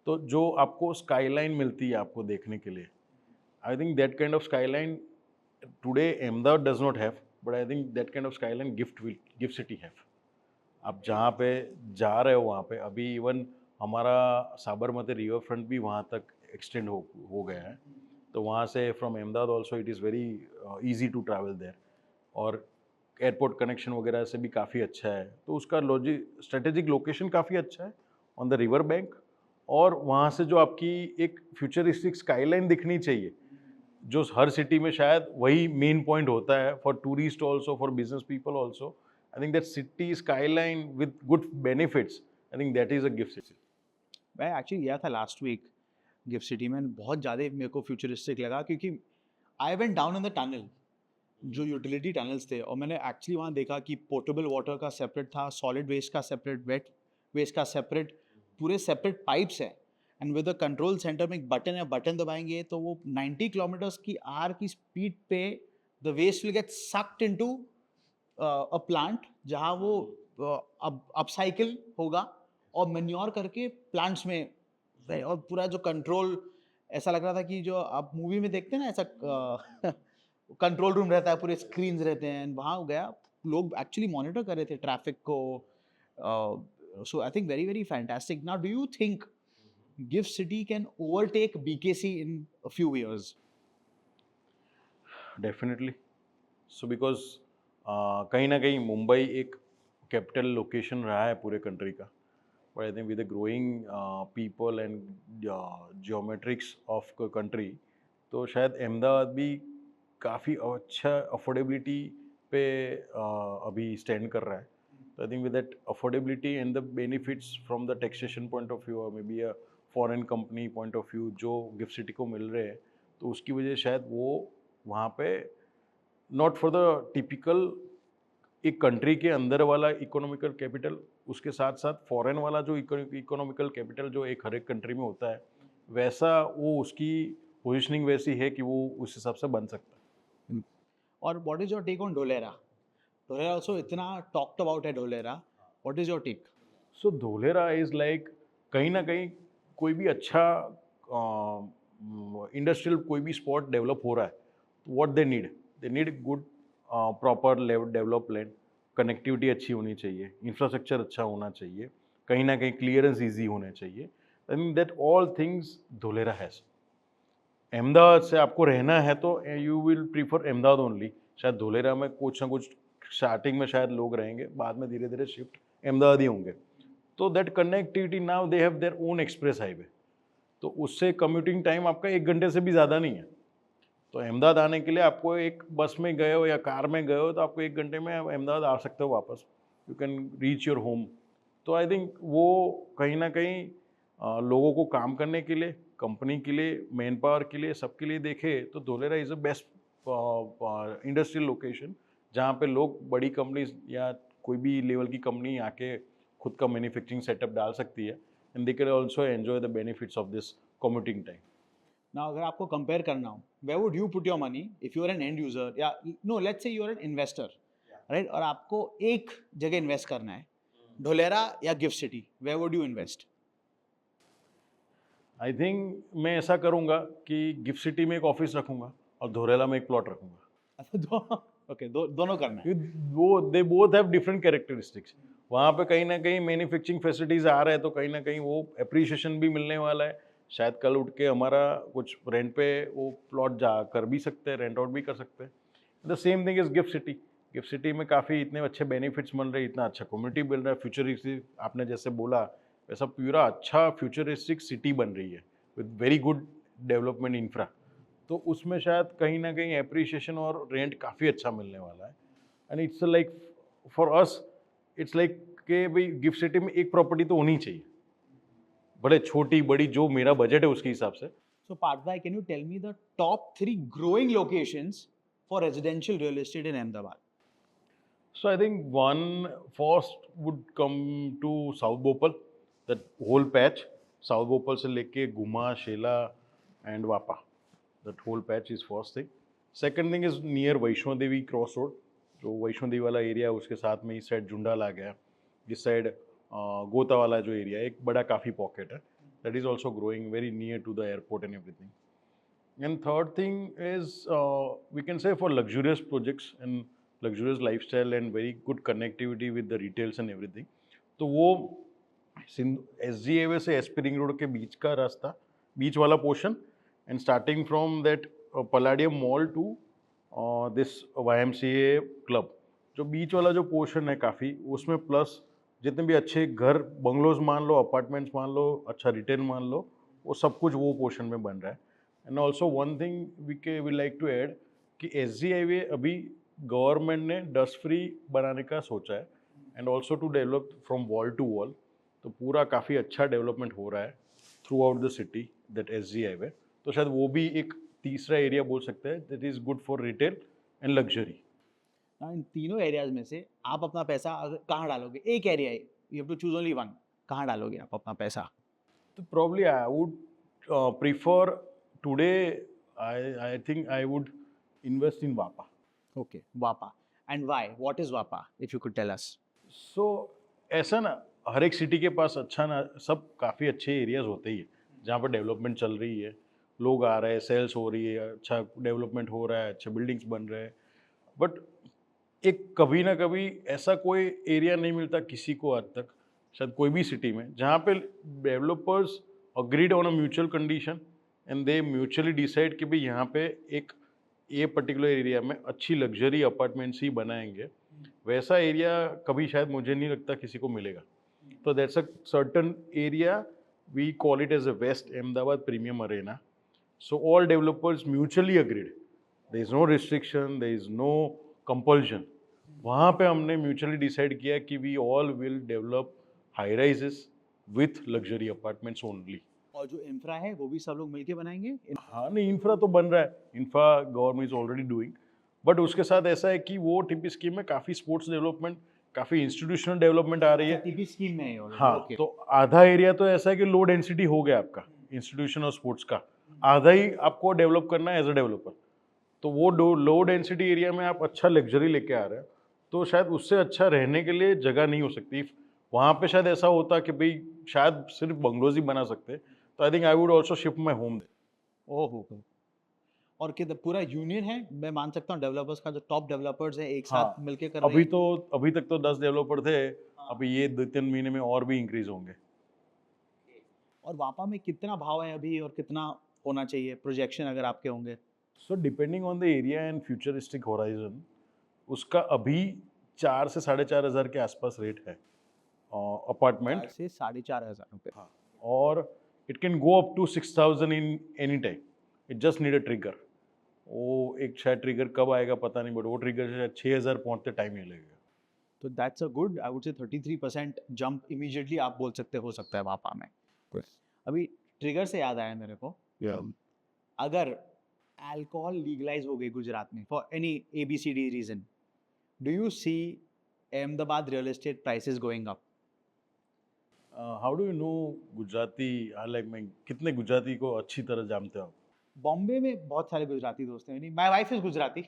तो जो आपको स्काईलाइन मिलती है आपको देखने के लिए, आई think that kind of skyline today Ahmedabad does not have, but I think that kind of skyline gift city have. आप जहाँ पे जा रहे हो वहाँ पे अभी इवन हमारा साबरमती रिवर फ्रंट भी वहाँ तक एक्सटेंड हो गया है। तो वहाँ से from Ahmedabad also it is very easy to travel there, और एयरपोर्ट कनेक्शन वगैरह से भी काफ़ी अच्छा है। तो उसका स्ट्रेटेजिक लोकेशन काफ़ी अच्छा है ऑन द रिवर बैंक, और वहाँ से जो आपकी एक फ्यूचरिस्टिक स्काईलाइन दिखनी चाहिए, जो हर सिटी में शायद वही मेन पॉइंट होता है for tourist also, for business people also. I think that city skyline with good benefits, I think that is a gift city. मैं एक्चुअली गया था लास्ट वीक गिफ्ट सिटी में, बहुत ज़्यादा मेरे को फ्यूचरिस्टिक लगा क्योंकि I went down in the tunnel, जो यूटिलिटी टनल्स थे, और मैंने एक्चुअली वहाँ देखा कि पोर्टेबल वाटर का सेपरेट था, सॉलिड वेस्ट का सेपरेट, वेट वेस्ट का सेपरेट, पूरे सेपरेट पाइप्स हैं। And with the control centre में एक बटन है, बटन दबाएंगे तो वो 90 किलोमीटर्स की आर की स्पीड पे the waste will get sucked into a plant, जहाँ वो अपसाइकिल होगा और मैन्योर करके प्लांट्स में और पूरा जो कंट्रोल, ऐसा लग रहा था कि जो आप मूवी में देखते हैं ना, ऐसा कंट्रोल रूम रहता है, पूरे स्क्रीन्स रहते हैं। वहाँ गया, लोग एक्चुअली मॉनिटर कर रहे थे ट्रैफिक को। So I think very very fantastic. Now do you think GIFT city can overtake BKC in a few years? Definitely. So because कहीं ना कहीं मुंबई एक कैपिटल लोकेशन रहा है पूरे कंट्री का, but I think with the growing people and geometrics of country, तो शायद अहमदाबाद भी काफ़ी अच्छा अफोर्डेबिलिटी पे अभी स्टैंड कर रहा है। तो I think with that affordability and the benefits from the taxation point of view और may be a foreign company point of view जो गिफ्ट सिटी को मिल रहे हैं, तो उसकी वजह शायद वो वहाँ पे नॉट फॉर द टिपिकल एक कंट्री के अंदर वाला इकोनॉमिकल कैपिटल, उसके साथ साथ फॉरेन वाला जो इकोनॉमिकल कैपिटल जो एक हर एक कंट्री में होता है, वैसा वो उसकी पोजीशनिंग वैसी है कि वो उस हिसाब से बन सकता है। और what is your take on Dholera? Dholera also इतना टॉक्ड अबाउट है Dholera, what is your take? So Dholera is like कहीं ना कहीं कोई भी अच्छा इंडस्ट्रियल कोई भी स्पॉट डेवलप हो रहा है, तो what they need good proper develop land, connectivity अच्छी होनी चाहिए, इंफ्रास्ट्रक्चर अच्छा होना चाहिए, कहीं ना कहीं क्लियरेंस ईजी होने चाहिए। I mean that all things Dholera has. Ahmedabad से आपको रहना है तो you will prefer Ahmedabad only. शायद धोलेरा में कुछ ना कुछ स्टार्टिंग में शायद लोग रहेंगे, बाद में धीरे धीरे शिफ्ट अहमदाबाद ही होंगे। तो that connectivity now they have their own express highway, तो उससे कम्यूटिंग टाइम आपका 1 घंटे से भी ज़्यादा नहीं है। तो अहमदाबाद आने के लिए आपको एक बस में गए हो या कार में गए हो तो आपको 1 घंटे में अहमदाबाद आ सकते हो वापस, you can reach your home. तो आई थिंक वो कहीं ना कहीं लोगों को काम करने के लिए, कंपनी के लिए, मैन पावर के लिए, सबके लिए देखे तो Dholera is a best industrial location, जहाँ पे लोग बड़ी कंपनीज या कोई भी लेवल की कंपनी आके खुद का मैन्युफैक्चरिंग सेटअप डाल सकती है, and they can also enjoy the benefits of this commuting time. ना अगर आपको कंपेयर करना हो, where would you put your money if you are an end user, या no let's say you are an investor, right, और आपको एक जगह इन्वेस्ट करना है, ढोलेरा या GIFT city, where would you invest? I think मैं ऐसा करूँगा कि गिफ्ट सिटी में एक ऑफिस रखूँगा और धोरेला में एक प्लॉट रखूँगा। ओके, दोनों करना है। वो they both have different characteristics. वहाँ पे कहीं ना कहीं मैन्युफैक्चरिंग फैसिलिटीज़ आ रहे हैं तो कहीं ना कहीं वो अप्रिशिएशन भी मिलने वाला है। शायद कल उठ के हमारा कुछ रेंट पे वो प्लॉट जा कर भी सकते हैं, रेंट आउट भी कर सकते हैं। The same thing is gift city. Gift city में काफ़ी इतने अच्छे बेनिफिट्स मिल रहे हैं, इतना अच्छा कम्युनिटी मिल रहा है, फ्यूचरिस्टिक आपने जैसे बोला वैसा पूरा अच्छा फ्यूचरिस्टिक सिटी बन रही है with very good development infra. तो उसमें शायद कहीं ना कहीं एप्रिसिएशन और रेंट काफ़ी अच्छा मिलने वाला है। And it's like for us it's like कि भाई गिफ्ट सिटी में एक प्रॉपर्टी तो होनी चाहिए, बड़े छोटी बड़ी जो मेरा बजट है उसके हिसाब से। So Parth bhai, can you tell me the top 3 growing locations for residential real estate in Ahmedabad? So I think one first would come to South Bhopal, that whole patch, South Bhopal से लेके गुमा, शेला and वापा, that whole patch is first thing. Second thing is near Vaishno Devi cross road, जो वैष्णो देवी वाला area है उसके साथ में इस साइड जुंडाल आ गया, इस साइड गोता वाला जो एरिया है एक बड़ा काफ़ी पॉकेट है, that is also growing very near to the airport and everything. And third thing is we can say for luxurious projects and luxurious lifestyle and very good connectivity with the retails and everything. तो वो SG highway से SP ring road के बीच का रास्ता, बीच वाला portion, and starting from that Palladium mall to this YMCA club, जो बीच वाला जो पोर्शन है काफ़ी, उसमें प्लस जितने भी अच्छे घर, बंगलोज मान लो, अपार्टमेंट्स मान लो, अच्छा रिटेल मान लो, वो सब कुछ वो पोर्शन में बन रहा है। And also one thing we like to add कि SG हाईवे अभी गवर्नमेंट ने डस्ट फ्री बनाने का सोचा है, and also to develop from wall to wall, तो पूरा काफ़ी अच्छा डेवलपमेंट हो रहा है throughout the city, that SG highway. तो शायद वो भी एक तीसरा एरिया बोल सकते हैं that is good for retail and luxury. Now, इन तीनों एरियाज में से आप अपना पैसा कहाँ डालोगे? एक एरिया है, you have to choose only one, कहाँ डालोगे आप अपना पैसा? तो probably I would prefer today, I think I would invest in Wapa. Okay, वापा. And why? What is वापा? If you could tell us. So ऐसा ना हर एक सिटी के पास अच्छा ना सब काफ़ी अच्छे एरियाज होते ही है जहाँ पर डेवलपमेंट चल रही है, लोग आ रहे हैं, सेल्स हो रही है, अच्छा डेवलपमेंट हो रहा है, अच्छे बिल्डिंग्स बन रहे हैं, बट एक कभी ना कभी ऐसा कोई एरिया नहीं मिलता किसी को आज तक, शायद कोई भी सिटी में, जहाँ पे developers agreed on a mutual condition and they mutually decide कि भाई यहाँ पे एक ये पर्टिकुलर एरिया में अच्छी लग्जरी अपार्टमेंट्स ही बनाएंगे। वैसा एरिया कभी शायद मुझे नहीं लगता किसी को मिलेगा। तो that's a certain area, we call it as a west Ahmedabad premium arena. So all developers mutually agreed, there is no restriction, there is no compulsion. वहाँ पे हमने म्यूचुअली डिसाइड किया कि we all will develop high rises with luxury apartments only. और जो infra है वो भी सब लोग मिलके बनाएंगे? हाँ नहीं, इंफ्रा तो बन रहा है, infra government is already doing, but उसके साथ ऐसा है कि वो टीपी स्कीम में काफ़ी स्पोर्ट्स डेवलपमेंट, काफ़ी इंस्टीट्यूशनल डेवलपमेंट आ रही है। टीपी स्कीम में है already, हाँ, okay. तो आधा एरिया तो ऐसा है कि लो डेंसिटी हो गया आपका इंस्टीट्यूशन और स्पोर्ट्स का, आधा ही आपको डेवलप करना है एज अ डेवलपर। तो वो लो डेंसिटी एरिया में आप अच्छा लग्जरी लेके आ रहे हैं, तो शायद उससे अच्छा रहने के लिए जगह नहीं हो सकती। वहाँ पे शायद ऐसा होता कि भाई शायद सिर्फ बंगलोज ही बना सकते, तो I think I would also shift my home. ओहो, और किधर पूरा यूनियन है? मैं मान सकता हूँ डेवलपर्स का, जो टॉप डेवलपर्स हैं एक साथ हाँ, मिलके कर रहे हैं। अभी तक तो 10 डेवलपर थे, अभी ये 2-3 महीने में और भी इंक्रीज होंगे। और वापा में कितना भाव है अभी और कितना होना चाहिए, प्रोजेक्शन अगर आपके होंगे? So depending on the area and futuristic horizon, उसका अभी 4 से 4,500 के आसपास रेट है अपार्टमेंट। 4 से 4,500 रुपए। हाँ, और it can go up to 6,000 in any time. It just need a trigger. वो एक शायद ट्रिगर कब आएगा पता नहीं, बट वो ट्रिगर शायद 6,000 पहुंचते टाइम ही लगेगा। तो that's a good, I would say 33% jump immediately आप बोल सकते हो सकता है वापा में। अभी ट्रिगर से याद आया मेरे को, अगर अल्कोहल लीगलाइज हो गई गुजरात में for any ABCD reason, do you see Ahmedabad real estate prices going up? How do you know Gujarati? लाइक मैं कितने गुजराती को अच्छी तरह जानते हो? बॉम्बे में बहुत सारे गुजराती दोस्त हैं, my wife is Gujarati.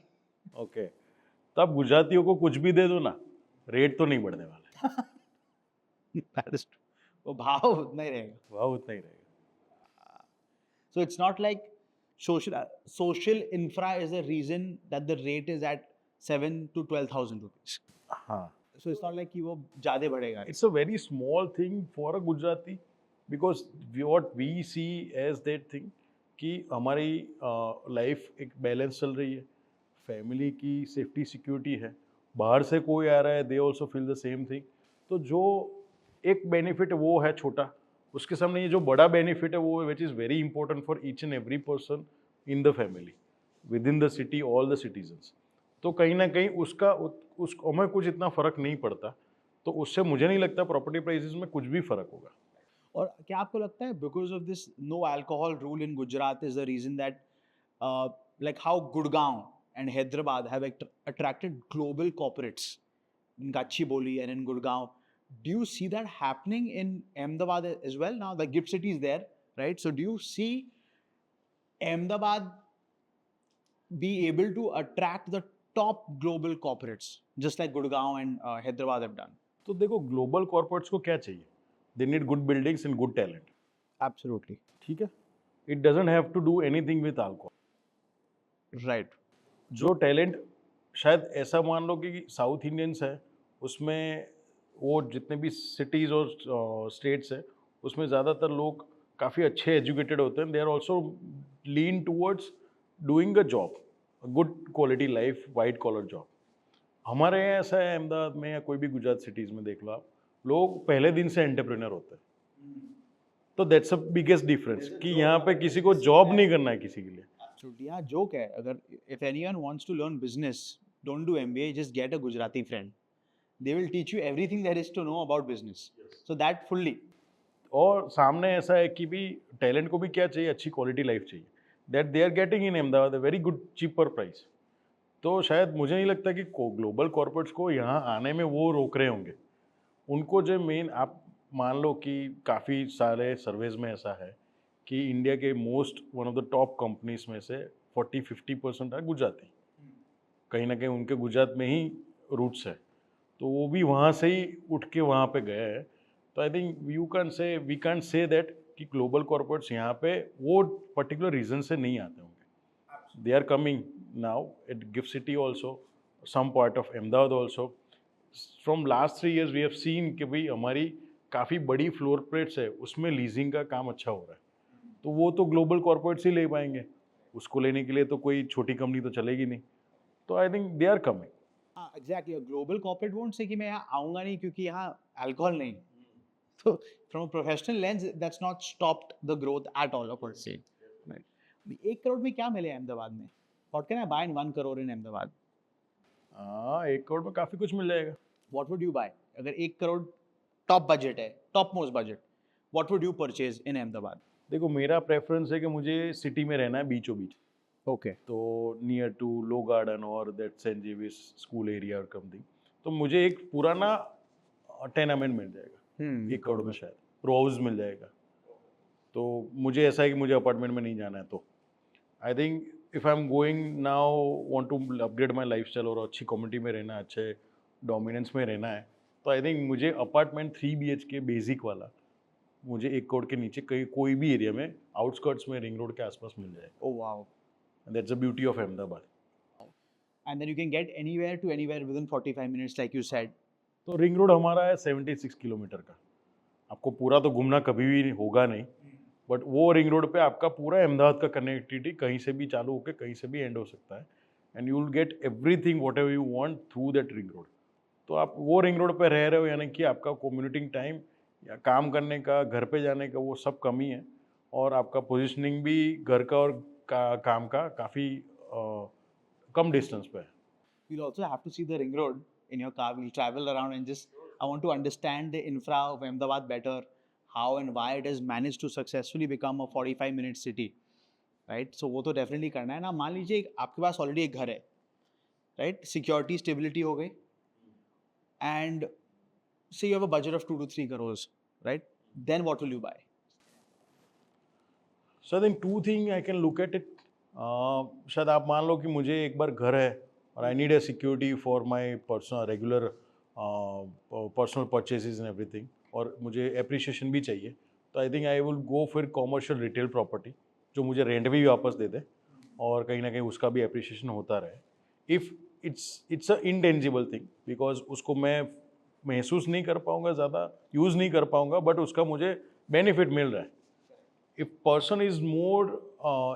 Okay, तो आप गुजरातियों को कुछ भी दे दो ना, रेट तो नहीं बढ़ने वाले, That is true. वो भाव उतना ही रहेगा। भाव उतना ही रहेगा। So it's not like social infra is the reason that the rate is at 7 to 12,000 rupees. हाँ, So it's not like कि वो ज़्यादा बढ़ेगा। it's a very small thing for a Gujarati, because what we see as that thing कि हमारी life एक balance चल रही है, फैमिली की सेफ्टी सिक्योरिटी है, बाहर से कोई आ रहा है, they also feel the same thing. तो जो एक बेनिफिट वो है छोटा, उसके सामने ये जो बड़ा बेनिफिट है वो which is very important for each and every person in the family, with in the city, all the citizens. तो कहीं ना कहीं उसका उसको हमें कुछ इतना फ़र्क नहीं पड़ता, तो उससे मुझे नहीं लगता प्रॉपर्टी प्राइसेस में कुछ भी फ़र्क होगा। और क्या आपको लगता है because of this no alcohol rule in Gujarat is the reason that like how Gurgaon and Hyderabad have attracted global corporates in Gachibowli and in Gurgaon? Do you see that happening in Ahmedabad as well now? The GIFT City is there, right? So do you see Ahmedabad be able to attract the top global corporates just like Gurgaon and Hyderabad have done? तो देखो, global corporates को क्या चाहिए? They need good buildings and good talent. Absolutely. ठीक है, it doesn't have to do anything with alcohol. Right. जो talent, शायद ऐसा मान लो कि साउथ इंडियंस है, उसमें वो जितने भी सिटीज़ और स्टेट्स है, उसमें ज़्यादातर लोग काफ़ी अच्छे एजुकेटेड होते हैं। They are also lean towards doing a job, good quality life, white collar job. हमारे यहाँ ऐसा है अहमदाबाद में या कोई भी गुजरात सिटीज़ में देख लो आप, लोग पहले दिन से एंटरप्रेन्योर होते हैं। तो दैट्स अ बिगेस्ट डिफरेंस कि यहाँ पे किसी को जॉब नहीं करना है किसी के लिए। Absolutely. Yeah, joke है अगर if anyone wants to learn business, don't do MBA, just get a Gujarati friend. They will teach you everything there is to know about business. So that fully. और सामने ऐसा है कि भी talent को भी क्या चाहिए? अच्छी क्वालिटी लाइफ चाहिए, that they are getting in Ahmedabad very good cheaper price. तो शायद मुझे नहीं लगता कि ग्लोबल कॉर्पोरेट्स को यहाँ आने में वो रोक रहे होंगे। उनको जो मेन, आप मान लो कि काफ़ी सारे सर्वेज में ऐसा है कि इंडिया के most one of the top companies में से 40-50% है गुजराती। कहीं ना कहीं उनके गुजरात में ही रूट्स है, तो वो भी वहाँ से ही उठ के वहाँ पे गए हैं। तो I think we can say that कि ग्लोबल कॉर्पोरेट्स यहाँ पे वो पर्टिकुलर रीजन से नहीं आते होंगे। They are coming now at Gift City also, some part of Ahmedabad also. From last 3 years we have seen कि भाई हमारी काफ़ी बड़ी फ्लोर प्लेट्स है, उसमें लीजिंग का काम अच्छा हो रहा है। तो वो तो ग्लोबल कॉर्पोरेट्स ही ले पाएंगे, उसको लेने के लिए तो कोई छोटी कंपनी तो चलेगी नहीं। तो I think they are coming. Exactly. A global corporate won't say कि मैं यहाँ आऊँगा नहीं क्योंकि यहाँ अल्कोहल नहीं। So from a professional lens, that's not stopped the growth at all, of course. Right. 1 crore में क्या मिले अहमदाबाद में? What can I buy in 1 crore in Ahmedabad? हाँ, 1 करोड़ में काफ़ी कुछ मिल जाएगा। What would you buy? अगर 1 करोड़ टॉप बजट है, top most budget, what would you purchase in Ahmedabad? देखो, मेरा प्रेफरेंस है कि मुझे सिटी में रहना है, बीचों बीच। Okay. तो नियर टू लो गार्डन और that St Xavier's school area और समथिंग। तो मुझे एक पुराना टेनामेंट मिल जाएगा 1 करोड़ में, शायद रो हाउस मिल जाएगा। तो मुझे ऐसा है कि मुझे अपार्टमेंट में नहीं जाना है। तो I think if I am going now want to upgrade my lifestyle और अच्छी कम्युनिटी में रहना है, अच्छे डोमिनेंस में रहना है, तो आई थिंक मुझे अपार्टमेंट 3 BHK बेसिक वाला मुझे 1 करोड़ के नीचे कहीं कोई भी एरिया में आउटस्कर्ट्स में रिंग रोड के आसपास मिल जाएगा। Oh wow. And that's the beauty of Ahmedabad. And then you can get anywhere to anywhere within 45 minutes, like you said. तो रिंग रोड हमारा है 76 किलोमीटर का। आपको पूरा तो घूमना कभी भी होगा नहीं, बट वो रिंग रोड पे आपका पूरा अहमदाबाद का कनेक्टिविटी कहीं से भी चालू होकर कहीं से भी एंड हो सकता है, and you will get everything what ever you want through that ring road. तो आप वो रिंग रोड पे रह रहे हो, यानी कि आपका कम्यूटिंग टाइम या काम करने का, घर पे जाने का, वो सब कम ही है, और आपका पोजीशनिंग भी घर का और काम का काफ़ी कम डिस्टेंस पे है। We'll also have to see the ring road in your car. We'll travel around and just, I want to understand the infra of Ahmedabad better, how and why it has managed to successfully become a 45-minute city, right? So वो तो definitely करना है ना। मान लीजिए आपके पास already एक घर है, right? Security, stability हो गई, and say you have a budget of 2 to 3 crores, right? Then what will you buy? So I think two thing I can look at it. शायद आप मान लो कि मुझे एक बार घर है और I need a security for my personal regular personal purchases and everything, और मुझे एप्रिसिएशन भी चाहिए, तो I think I will go for commercial retail property जो मुझे रेंट भी वापस दे दे और कहीं ना कहीं उसका भी एप्रिसिएशन होता रहे। If it's a intangible thing, because उसको मैं महसूस नहीं कर पाऊंगा, ज़्यादा यूज़ नहीं कर पाऊंगा, बट उसका मुझे बेनिफिट मिल रहा है। if person is more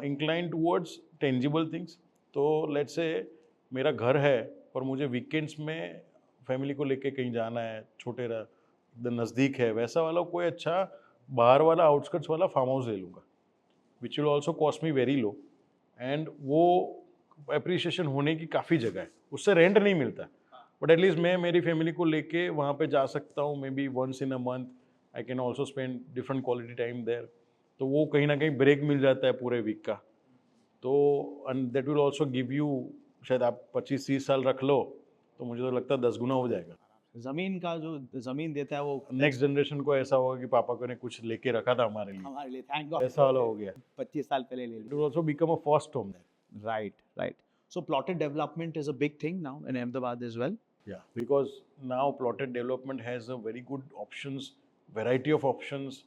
inclined towards tangible things, तो let's say मेरा घर है और मुझे वीकेंड्स में फैमिली को लेके कहीं जाना है, छोटे एकदम नज़दीक है, वैसा वाला कोई अच्छा बाहर वाला आउटस्कर्ट्स वाला फार्म हाउस ले लूँगा, which will also cost me very low, and वो अप्रिसिएशन होने की काफ़ी जगह है, उससे रेंट नहीं मिलता, बट एटलीस्ट मैं मेरी फैमिली को लेके वहाँ पे जा सकता हूँ, maybe once in a month I can also spend different quality time there, तो वो कहीं ना कहीं ब्रेक मिल जाता है पूरे वीक का। तो and that will also give you, शायद आप 25-30 साल रख लो तो मुझे तो लगता है 10 गुना हो जाएगा। जमीन का जो जमीन देता है वो नेक्स्ट जनरेशन को ऐसा होगा कि पापा को ने कुछ लेके रखा था हमारे लिए, हमारे लिए, थैंक गॉड, ऐसा वाला हो गया। 25 साल पहले ले it will also become a first home. Right, right. So plotted development is a big thing now in Ahmedabad as well. Yeah, because now plotted development has a very good options, variety of options,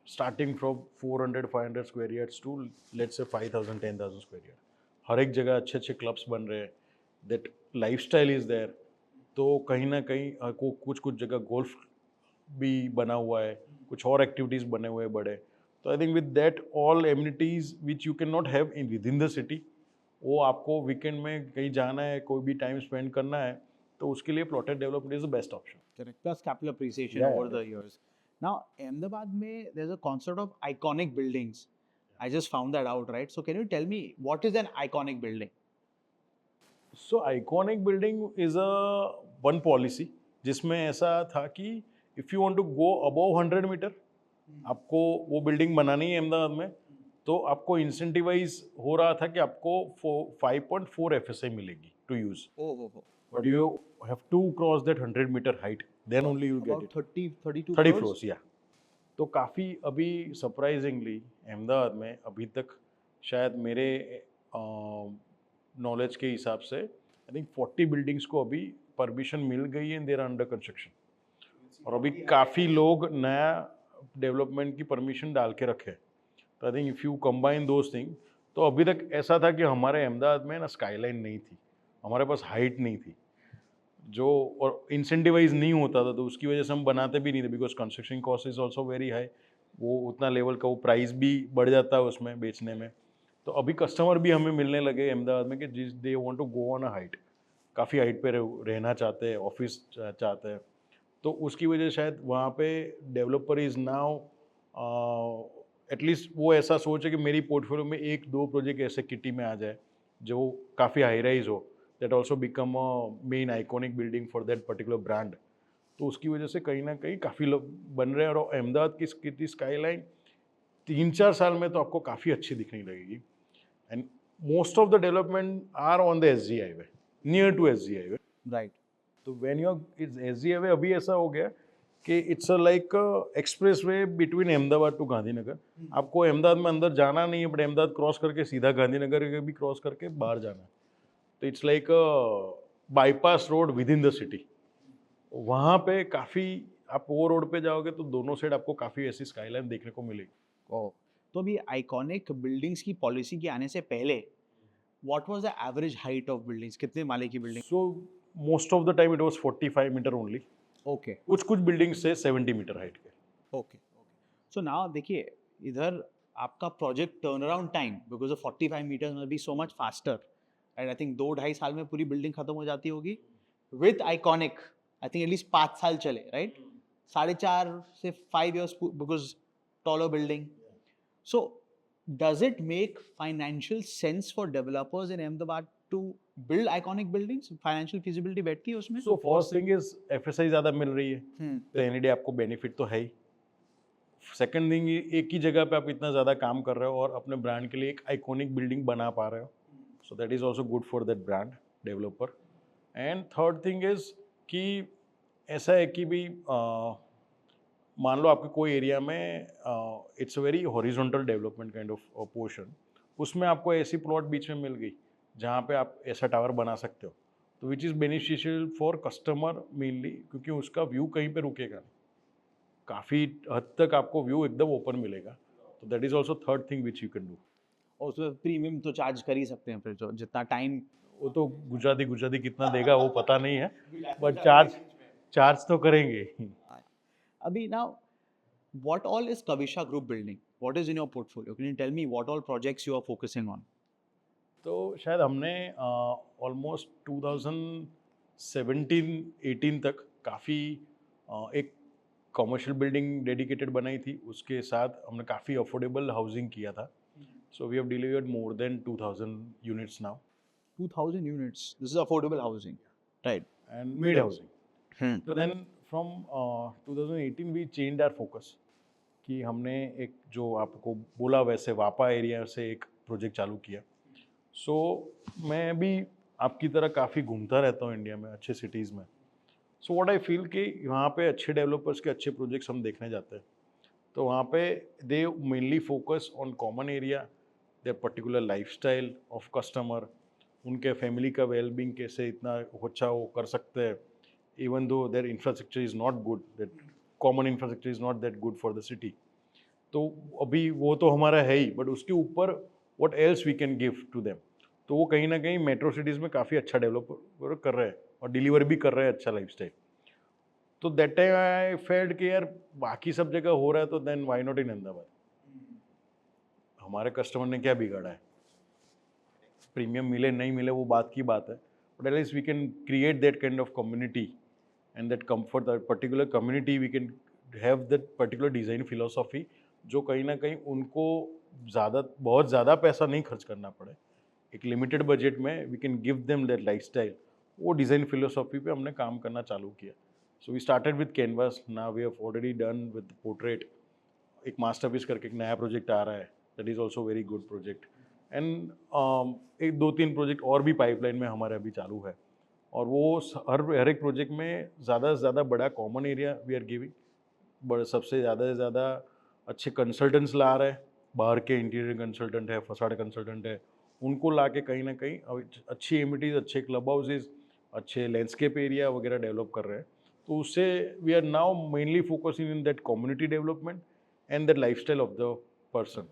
starting from 400-500 square yards to let's say 5,000-10,000 square yard. हर एक जगह अच्छे अच्छे clubs बन रहे हैं, that lifestyle is there. तो कहीं ना कहीं कुछ कुछ जगह गोल्फ भी बना हुआ है, कुछ और एक्टिविटीज़ बने हुए हैं बड़े। तो I think with that all amenities which you can not have in with in the city, वो आपको वीकेंड में कहीं जाना है, कोई भी टाइम स्पेंड करना है, तो उसके लिए plotted development is the best option. Correct. Plus capital appreciation Yeah, over yeah, the years. Now, Ahmedabad mein, there's a concept of iconic buildings. I just found that out, right? So can you tell me what is an iconic building? सो iconic building is a one policy जिसमें ऐसा था कि if you want to go above 100 metre, आपको वो building बनानी है अहमदाबाद में, तो आपको इंसेंटिवाइज हो रहा था कि आपको 5.4 FSI मिलेगी to use, Oh. But you have to cross that 100 metre height, then only you get About इट। 32 30 crores? फ्लोर्स, या। तो काफ़ी अभी सरप्राइजिंगली अहमदाबाद में अभी तक शायद मेरे नॉलेज के हिसाब से आई थिंक 40 बिल्डिंग्स को अभी परमिशन मिल गई है, देर अंडर कंस्ट्रक्शन, और अभी काफ़ी लोग नया डेवलपमेंट की परमिशन डाल के रखे। तो I think if you combine those thing, तो अभी तक ऐसा था कि हमारे अहमदाबाद में ना स्काईलाइन नहीं थी, हमारे पास हाइट नहीं थी, जो और इंसेंटिवाइज नहीं होता था, तो उसकी वजह से हम बनाते भी नहीं थे, because construction cost is also very high, वो उतना लेवल का वो प्राइस भी बढ़ जाता है उसमें बेचने में। तो अभी कस्टमर भी हमें मिलने लगे अहमदाबाद में कि जिस they want to go on a height, काफ़ी हाइट पे रहना चाहते हैं, ऑफिस चाहते हैं, तो उसकी वजह से शायद वहाँ पे डेवलपर इज़ नाउ एटलीस्ट वो ऐसा सोचे कि मेरी पोर्टफोलियो में 1-2 प्रोजेक्ट ऐसे किटी में आ जाए जो काफ़ी हाई राइज हो, that also become a main iconic building for that particular brand. तो उसकी वजह से कहीं ना कहीं काफ़ी लोग बन रहे हैं, और अहमदाबाद की स्काईलाइन 3-4 साल में तो आपको काफ़ी अच्छी दिखने लगेगी। And most of the development are on the SG highway, near to SG highway. Right. तो when you is SG highway अभी ऐसा हो गया कि it's like expressway between Ahmedabad to Gandhinagar. आपको अहमदाबाद में अंदर जाना नहीं है, बट अहमदाबाद क्रॉस करके सीधा गांधीनगर के भी क्रॉस करके बाहर जाना है, तो it's like bypass road with in the city. वहाँ पे काफ़ी, आप वो रोड पे जाओगे तो दोनों साइड आपको काफ़ी ऐसी स्काईलाइन देखने को मिलेगी। Oh. तो अभी आइकॉनिक बिल्डिंग्स की पॉलिसी के आने से पहले what was the average height of buildings, कितने माले की building? So most of the time it was 45 meter only, okay कुछ कुछ बिल्डिंग्स से 70 मीटर हाइट के। ओके। सो नाउ देखिए, इधर आपका project turn around time because of 45 meters में be so much faster, and I think 2-2.5 साल में पूरी बिल्डिंग खत्म हो जाती होगी with iconic. I think at least 5 साल चले, राइट? 4.5 से 5 years because taller building. So does it make financial sense for developers in Ahmedabad to build iconic buildings? Financial feasibility बैठती है उसमें? So first thing is FSI ज़्यादा मिल रही है, तो एनी डे आपको बेनिफिट तो है ही। सेकंड थिंग, एक ही जगह पे आप इतना ज़्यादा काम कर रहे हो और अपने ब्रांड के लिए एक आइकॉनिक बिल्डिंग बना पा रहे हो, so that is also good for that brand developer. And third thing is कि ऐसा है कि भी मान लो आपके कोई एरिया में it's a very horizontal development kind of portion, उसमें आपको ऐसी प्लॉट बीच में मिल गई जहाँ पे आप ऐसा टावर बना सकते हो, तो which is beneficial for customer mainly, क्योंकि उसका व्यू कहीं पे रुकेगा नहीं, काफ़ी हद तक आपको व्यू एकदम ओपन मिलेगा। तो that is also third thing which you can do. और उसमें प्रीमियम तो चार्ज कर ही सकते हैं फिर, जो जितना टाइम। वो तो गुजराती गुजराती कितना देगा वो पता नहीं है, बट चार्ज चार्ज तो करेंगे ही। अभी now, what all is Kavisha Group building? What is in your portfolio? Can you tell me what all projects you are focusing on? तो शायद हमने ऑलमोस्ट 2017-18 तक काफ़ी एक कमर्शियल बिल्डिंग डेडिकेटेड बनाई थी, उसके साथ हमने काफ़ी अफोर्डेबल हाउसिंग किया था। So we have delivered more than 2000 units now 2000 units. This is affordable housing, right? And mid housing. Hmm. तो then from 2018 we change our focus, कि हमने एक जो आपको बोला वैसे वापा एरिया से एक प्रोजेक्ट चालू किया। सो मैं भी आपकी तरह काफ़ी घूमता रहता हूँ इंडिया में अच्छे सिटीज़ में। सो व्हाट आई फील कि वहाँ पे अच्छे डेवलपर्स के अच्छे प्रोजेक्ट्स हम देखने जाते हैं, तो वहाँ पे they mainly focus on common area, their particular lifestyle of customer, उनके फैमिली का वेलबींग कैसे इतना अच्छा वो कर सकते हैं, even though their infrastructure is not good, that common infrastructure is not that good for the city. तो अभी वो तो हमारा है ही, बट उसके ऊपर what else we can give to them. तो वो कहीं ना कहीं मेट्रो सिटीज़ में काफ़ी अच्छा डेवलप कर रहे हैं और डिलीवर भी कर रहे हैं अच्छा लाइफस्टाइल। तो दैट टाइम आई फेल्ट कि यार बाकी सब जगह हो रहा है, तो then why not in Ahmedabad. हमारे कस्टमर ने क्या बिगाड़ा है, प्रीमियम मिले नहीं मिले वो बात की बात है, but at least we can create that kind of community and that comfort, that particular community we can have that particular design philosophy, जो कहीं ना कहीं उनको बहुत ज़्यादा पैसा नहीं खर्च करना पड़े, एक लिमिटेड बजट में we can give them that lifestyle. वो डिज़ाइन फिलोसॉफी पे हमने काम करना चालू किया। So we started with canvas, now we have already done with portrait, एक मास्टरपीस करके एक नया प्रोजेक्ट आ रहा है, that is also very good project. And एक 2-3 प्रोजेक्ट और भी पाइपलाइन में हमारे अभी चालू है, और वो हर एक प्रोजेक्ट में ज़्यादा से ज़्यादा बड़ा common area we are giving, बड़े सबसे ज़्यादा से ज़्यादा अच्छे कंसल्टेंट्स ला रहे हैं, बाहर के इंटीरियर कंसल्टेंट है, फसाड कंसल्टेंट है, उनको ला के कहीं ना कहीं अच्छी एमिटीज़, अच्छे क्लब हाउसेज, अच्छे लैंडस्केप एरिया वगैरह डेवलप कर रहे हैं। तो उससे we are now mainly focusing in that community development and that lifestyle of the person.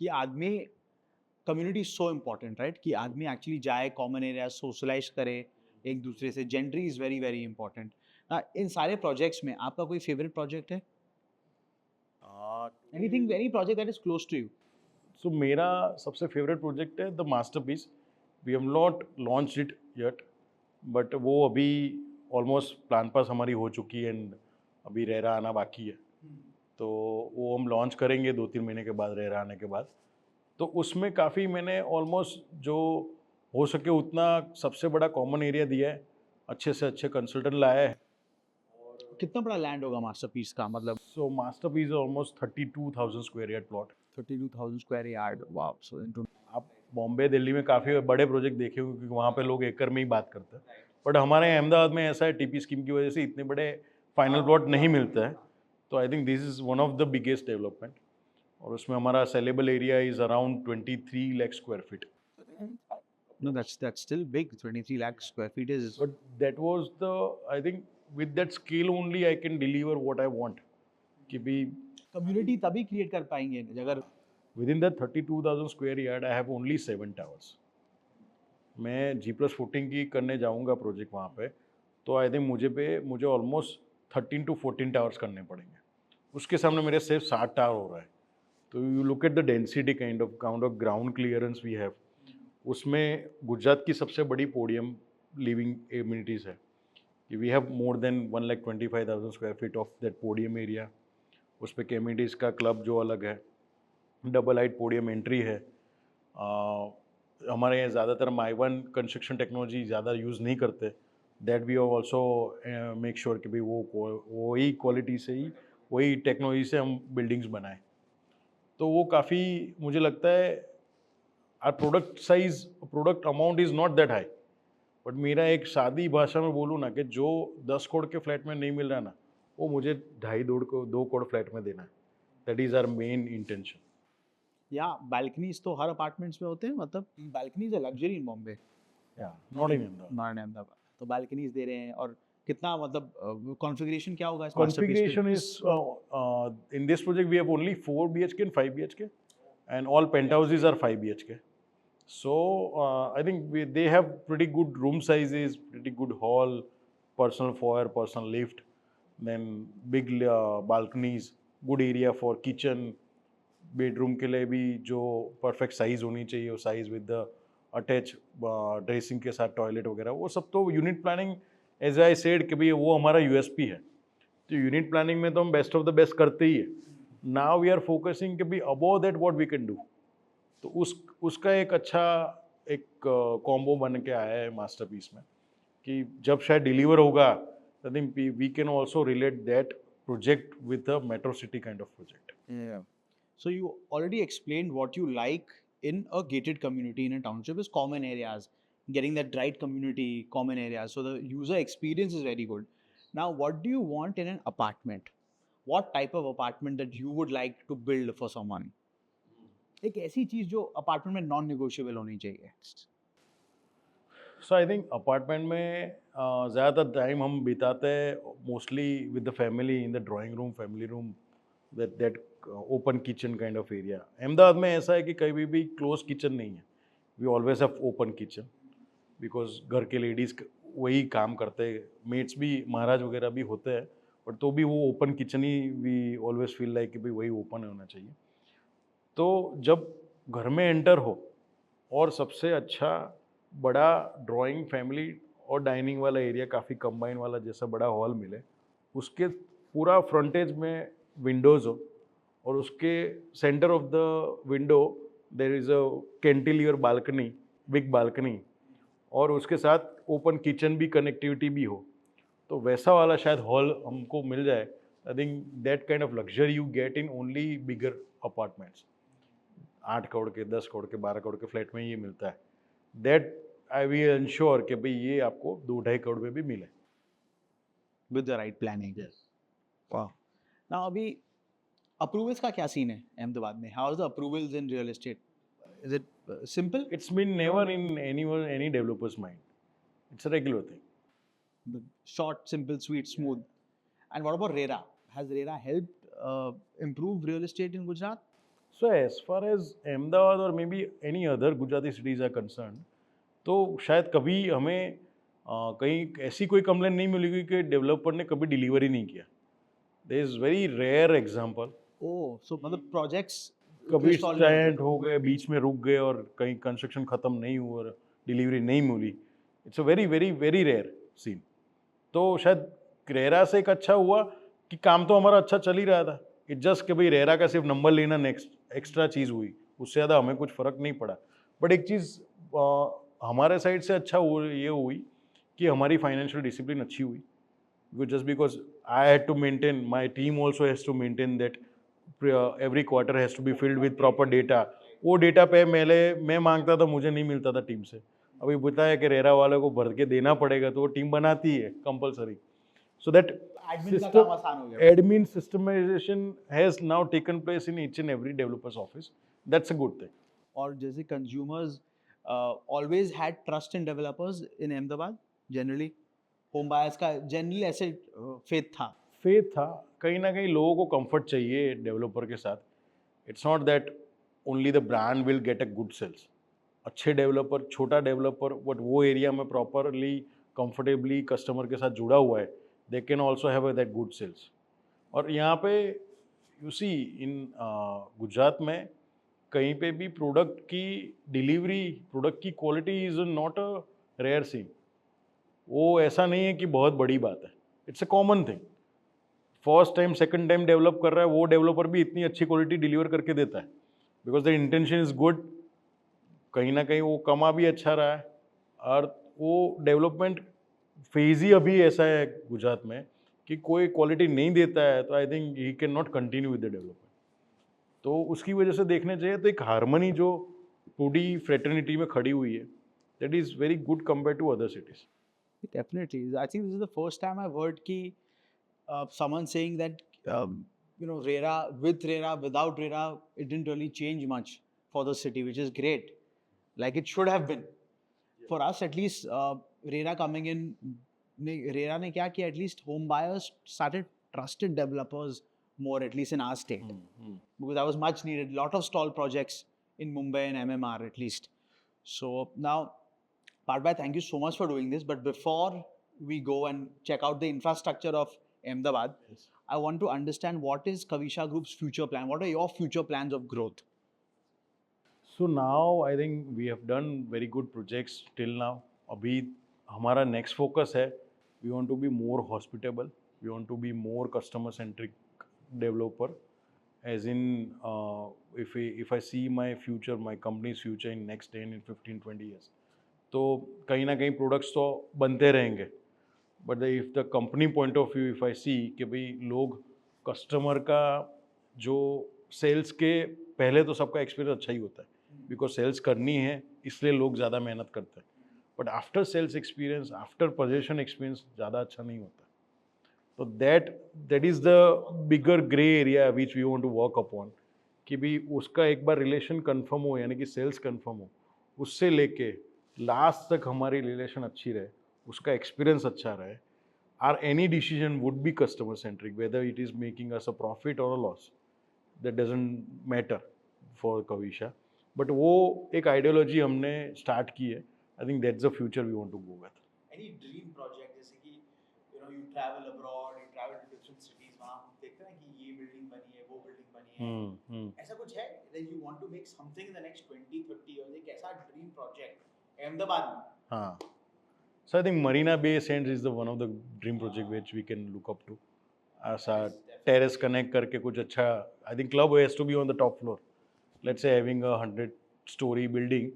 कि आदमी, community is so important, right? कि आदमी एक्चुअली जाए कॉमन एरिया, सोशलाइज करे एक दूसरे से। Gentry is very very important. इन सारे प्रोजेक्ट्स में आपका कोई फेवरेट प्रोजेक्ट है? Anything, any project that is close to you? So मेरा सबसे फेवरेट प्रोजेक्ट है the masterpiece. We have not launch it yet, but वो अभी ऑलमोस्ट प्लान पास हमारी हो चुकी है एंड अभी रेरा आना बाकी है। तो वो हम लॉन्च करेंगे 2-3 महीने के बाद, रेरा आने के बाद। तो उसमें काफ़ी मैंने ऑलमोस्ट जो हो सके उतना सबसे बड़ा कॉमन एरिया दिया है, अच्छे से अच्छे कंसल्टेंट लाया है। कितना बड़ा लैंड होगा मास्टरपीस का? मतलब so masterpiece almost 32,000 square yard plot. 32,000 square yard, wow. So into, आप बॉम्बे दिल्ली में काफ़ी बड़े प्रोजेक्ट देखे होंगे, क्योंकि वहाँ पे लोग एकड़ में ही बात करते हैं, बट हमारे अहमदाबाद में ऐसा है, टीपी स्कीम की वजह से इतने बड़े फाइनल प्लॉट नहीं मिलते हैं। तो I think this is one of the biggest development, और उसमें हमारा saleable area is around 23 lakh square feet. no, that's still big. 23 lakh square feet is, But that was the, I think with that scale only I can deliver what I want, कि भी community तभी create कर पाएंगे अगर within that 32,000 square yard I have only 7 towers। मैं G+14 की करने जाऊंगा प्रोजेक्ट वहाँ पे, तो आई थिंक मुझे ऑलमोस्ट 13 to 14 टावर्स करने पड़ेंगे। उसके सामने मेरे सिर्फ 60 टावर हो रहा है। तो you look at the density count of ground clearance we have, उसमें गुजरात की सबसे बड़ी पोडियम लिविंग एमिनिटीज़ है कि we have more than 1,25,000 square feet of that podium area. उस पर केमिटीज़ का क्लब जो अलग है, डबल हाइट पोडियम एंट्री है। हमारे यहाँ ज़्यादातर माइवन कंस्ट्रक्शन टेक्नोलॉजी ज़्यादा यूज़ नहीं करते, that we also make sure कि भाई वही क्वालिटी से ही, वही टेक्नोलॉजी से हम बिल्डिंग्स बनाएं। तो वो काफ़ी मुझे लगता है, our product amount is not that high, but मेरा एक सादी भाषा में बोलूँ ना कि जो 10 करोड़ के फ्लैट में नहीं मिल रहा ना, वो मुझे 2.5 करोड़ फ्लैट में देना है। That is our main intention. या बालकनीज तो हर अपार्टमेंट्स में होते हैं, मतलब बालकनीज है luxury in Bombay, not in Ahmedabad. Not in Ahmedabad. तो बालकनीज दे रहे हैं, और कितना मतलब कॉन्फ़िगरेशन क्या होगा इस मास्टरपीस पे? Configuration is in this project we have only 4 BHK and 5 BHK, and all penthouses are 5 BHK. So I think they have pretty good room sizes, pretty good hall, personal foyer, personal lift, then big balconies, good area for kitchen, bedroom के लिए भी जो perfect size होनी चाहिए, वो size with the attach dressing के साथ toilet वगैरह, वो सब तो unit planning, as I said कि भाई वो हमारा यूएसपी है। तो यूनिट प्लानिंग में तो हम बेस्ट ऑफ द बेस्ट करते ही है। नाउ वी आर फोकसिंग कि भाई above that what we can do. तो उसका एक अच्छा एक कॉम्बो बन के आया है मास्टरपीस में, कि जब शायद डिलीवर होगा, I think we can also relate that project with a metro city kind of project. Yeah. So you already explained what you like in a gated community, in a township, is common areas, getting that right community, common areas. So the user experience is very good. Now, what do you want in an apartment? What type of apartment that you would like to build for someone? एक ऐसी चीज जो apartment में non negotiable होनी चाहिए। सो I think apartment में ज़्यादातर time हम बिताते हैं mostly with the family in the drawing room, family room, that open kitchen kind of area. Ahmedabad में ऐसा है कि कभी भी क्लोज किचन नहीं है, we always have open kitchen, because घर के लेडीज़ वही काम करते हैं, मेट्स भी महाराज वगैरह भी होते हैं, बट तो भी वो ओपन किचन ही वी ऑलवेज फील लाइक कि भाई वही ओपन होना चाहिए। तो जब घर में एंटर हो और सबसे अच्छा बड़ा ड्राइंग, फैमिली और डाइनिंग वाला एरिया, काफ़ी कंबाइन वाला जैसा बड़ा हॉल मिले, उसके पूरा फ्रंटेज में विंडोज़ हो, और उसके center of the window there is a cantilever balcony, big balcony, और उसके साथ ओपन किचन भी, कनेक्टिविटी भी हो, तो वैसा वाला शायद हॉल हमको मिल जाए। आई think that kind of luxury you get in only bigger apartments. 8 crore के, 10 करोड़ के, 12 करोड़ के फ्लैट में ये मिलता है। दैट आई विल इंश्योर कि भाई ये आपको 2-2.5 करोड़ में भी मिले। With the right planning. वाह। नाउ अभी अप्रूवल्स का क्या सीन है अहमदाबाद में? How is the approvals in real estate? Is it simple? It's been never in any developer's mind. It's a regular thing. Short, simple, sweet, smooth. And what about RERA? Has RERA helped improve real estate in Gujarat? So as far as Ahmedabad or maybe any other Gujarati cities are concerned, तो शायद कभी हमें कहीं ऐसी कोई complain नहीं मिलेगी कि डेवलपर ने कभी डिलीवरी नहीं किया। There is very rare example. Oh, so मतलब projects कभी stall नहीं होते। स्टैंड हो गए, बीच में रुक गए और कहीं कंस्ट्रक्शन ख़त्म नहीं हुआ और डिलीवरी नहीं मिली। It's a very very very rare scene. तो शायद रेरा से एक अच्छा हुआ कि काम तो हमारा अच्छा चल ही रहा था, इट जस्ट कि भाई रेरा का सिर्फ नंबर लेना नेक्स्ट एक्स्ट्रा चीज़ हुई, उससे ज़्यादा हमें कुछ फ़र्क नहीं पड़ा। बट एक चीज़ हमारे साइड से अच्छा ये हुई कि हमारी फाइनेंशियल डिसिप्लिन अच्छी हुई, just because I had to maintain, my team also has to maintain that every quarter has to be filled with proper data. वो डेटा पे मैं मांगता था, मुझे नहीं मिलता था टीम से। अभी बताया कि रेरा वाले को भर के देना पड़ेगा, तो वो टीम बनाती है कंपलसरी। सो दैट Admin का काम आसान हो गया। Admin systemization has now taken place in each and every developers office. That's a good thing. और जैसे consumers always had trust in developers in Ahmedabad, generally home buyers का जनरली ऐसे faith था। फेथ था, कहीं ना कहीं लोगों को कंफर्ट चाहिए डेवलपर के साथ। It's not that only the brand will get a good sales. अच्छे डेवलपर, छोटा डेवलपर, बट वो एरिया में प्रॉपरली कंफर्टेबली कस्टमर के साथ जुड़ा हुआ है, they can also have that good sales. और यहाँ पे यू सी इन गुजरात में कहीं पे भी प्रोडक्ट की डिलीवरी, प्रोडक्ट की quality is not a rare thing. वो ऐसा नहीं है कि बहुत बड़ी बात है. It's a common thing. First time second time develop कर रहा है वो डेवलपर भी इतनी अच्छी क्वालिटी डिलीवर करके देता है because the intention is good. कहीं ना कहीं वो कमा भी अच्छा रहा है और वो डेवलपमेंट फेज ही अभी ऐसा है गुजरात में कि कोई क्वालिटी नहीं देता है तो I think he can not continue with the development. तो उसकी वजह से देखने चाहिए तो एक हारमनी जो पूरी फ्रेटर्निटी में खड़ी हुई है that is very good compare to other cities. Definitely. I think this is the first time I've heard someone saying that RERA, with RERA, without RERA, it didn't really change much for the city, which is great. Like it should have been. For us, at least, RERA coming in, RERA ने क्या किया? At least home buyers started trusted developers more, at least in our state, because that was much needed. Lot of stall projects in Mumbai and MMR at least. So now, Partbhai, thank you so much for doing this. But before we go and check out the infrastructure of Ahmedabad, Yes. I want to understand what is Kavisha Group's future plan? What are your future plans of growth? So now I think we have done very good projects till now. अभी हमारा next focus है we want to be more hospitable, we want to be more customer centric developer. As in if I see my future, my company's future in next 10 and 15 20 years, तो कहीं ना कहीं products तो बनते रहेंगे but if the company point of view if I see कि भाई लोग कस्टमर का जो सेल्स के पहले तो सबका एक्सपीरियंस अच्छा ही होता है बिकॉज सेल्स करनी है इसलिए लोग ज़्यादा मेहनत करते हैं but after sales experience after position experience ज़्यादा अच्छा नहीं होता. तो that is the bigger grey area which we want to work upon कि भी उसका एक बार रिलेशन कंफर्म हो यानी कि सेल्स कंफर्म हो उससे लेके लास्ट तक हमारी रिलेशन अच्छी रहे उसका एक्सपीरियंस अच्छा रहे. Are any decision would be customer centric whether it is making us a profit और a loss that doesn't matter for Kavisha. But वो एक आइडियोलॉजी हमने स्टार्ट की है. I think that's the future we want to go with. Any dream project जैसे कि you travel abroad, you travel to different cities, वहाँ हम देखते हैं कि ये बिल्डिंग बनी है, वो बिल्डिंग बनी है. ऐसा कुछ है that you want to make something in the next 20-30 years? एक ऐसा ड्रीम प्रोजेक्ट अहमदाबाद में? हाँ. So I think Marina Bay Sands is the one of the dream project which we can look up to. ऐसा terrace connect करके कुछ अच्छा. I think club has to be on the top floor. Let's say having a 100-story building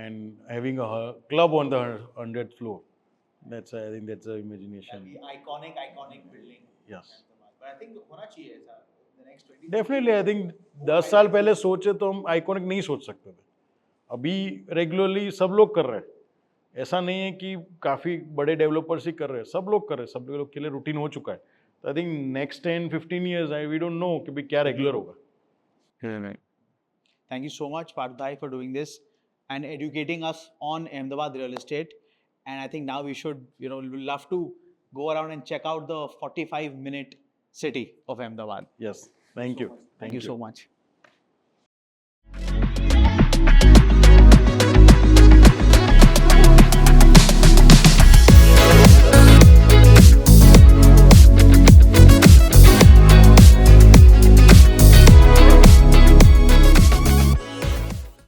and having a club on the 100th floor. I think that's the imagination. That'd be iconic building. Yes. But I think होना चाहिए ऐसा the next 20. Definitely, I think 10 साल पहले सोचे तो हम iconic नहीं सोच सकते थे. अभी रेगुलरली सब लोग कर रहे हैं. ऐसा नहीं है कि काफ़ी बड़े डेवलपर्स ही कर रहे हैं, सब लोग कर रहे हैं, सब लोग के लिए रूटीन हो चुका है. तो I think next 10-15 years we don't know कि भाई क्या रेगुलर होगा. Thank you so much, Partbhai, for doing this and educating us on Ahmedabad real estate. And I think now we should, we'd love to go around and check out the 45-minute city of Ahmedabad. Yes, thank you. Thank you so much.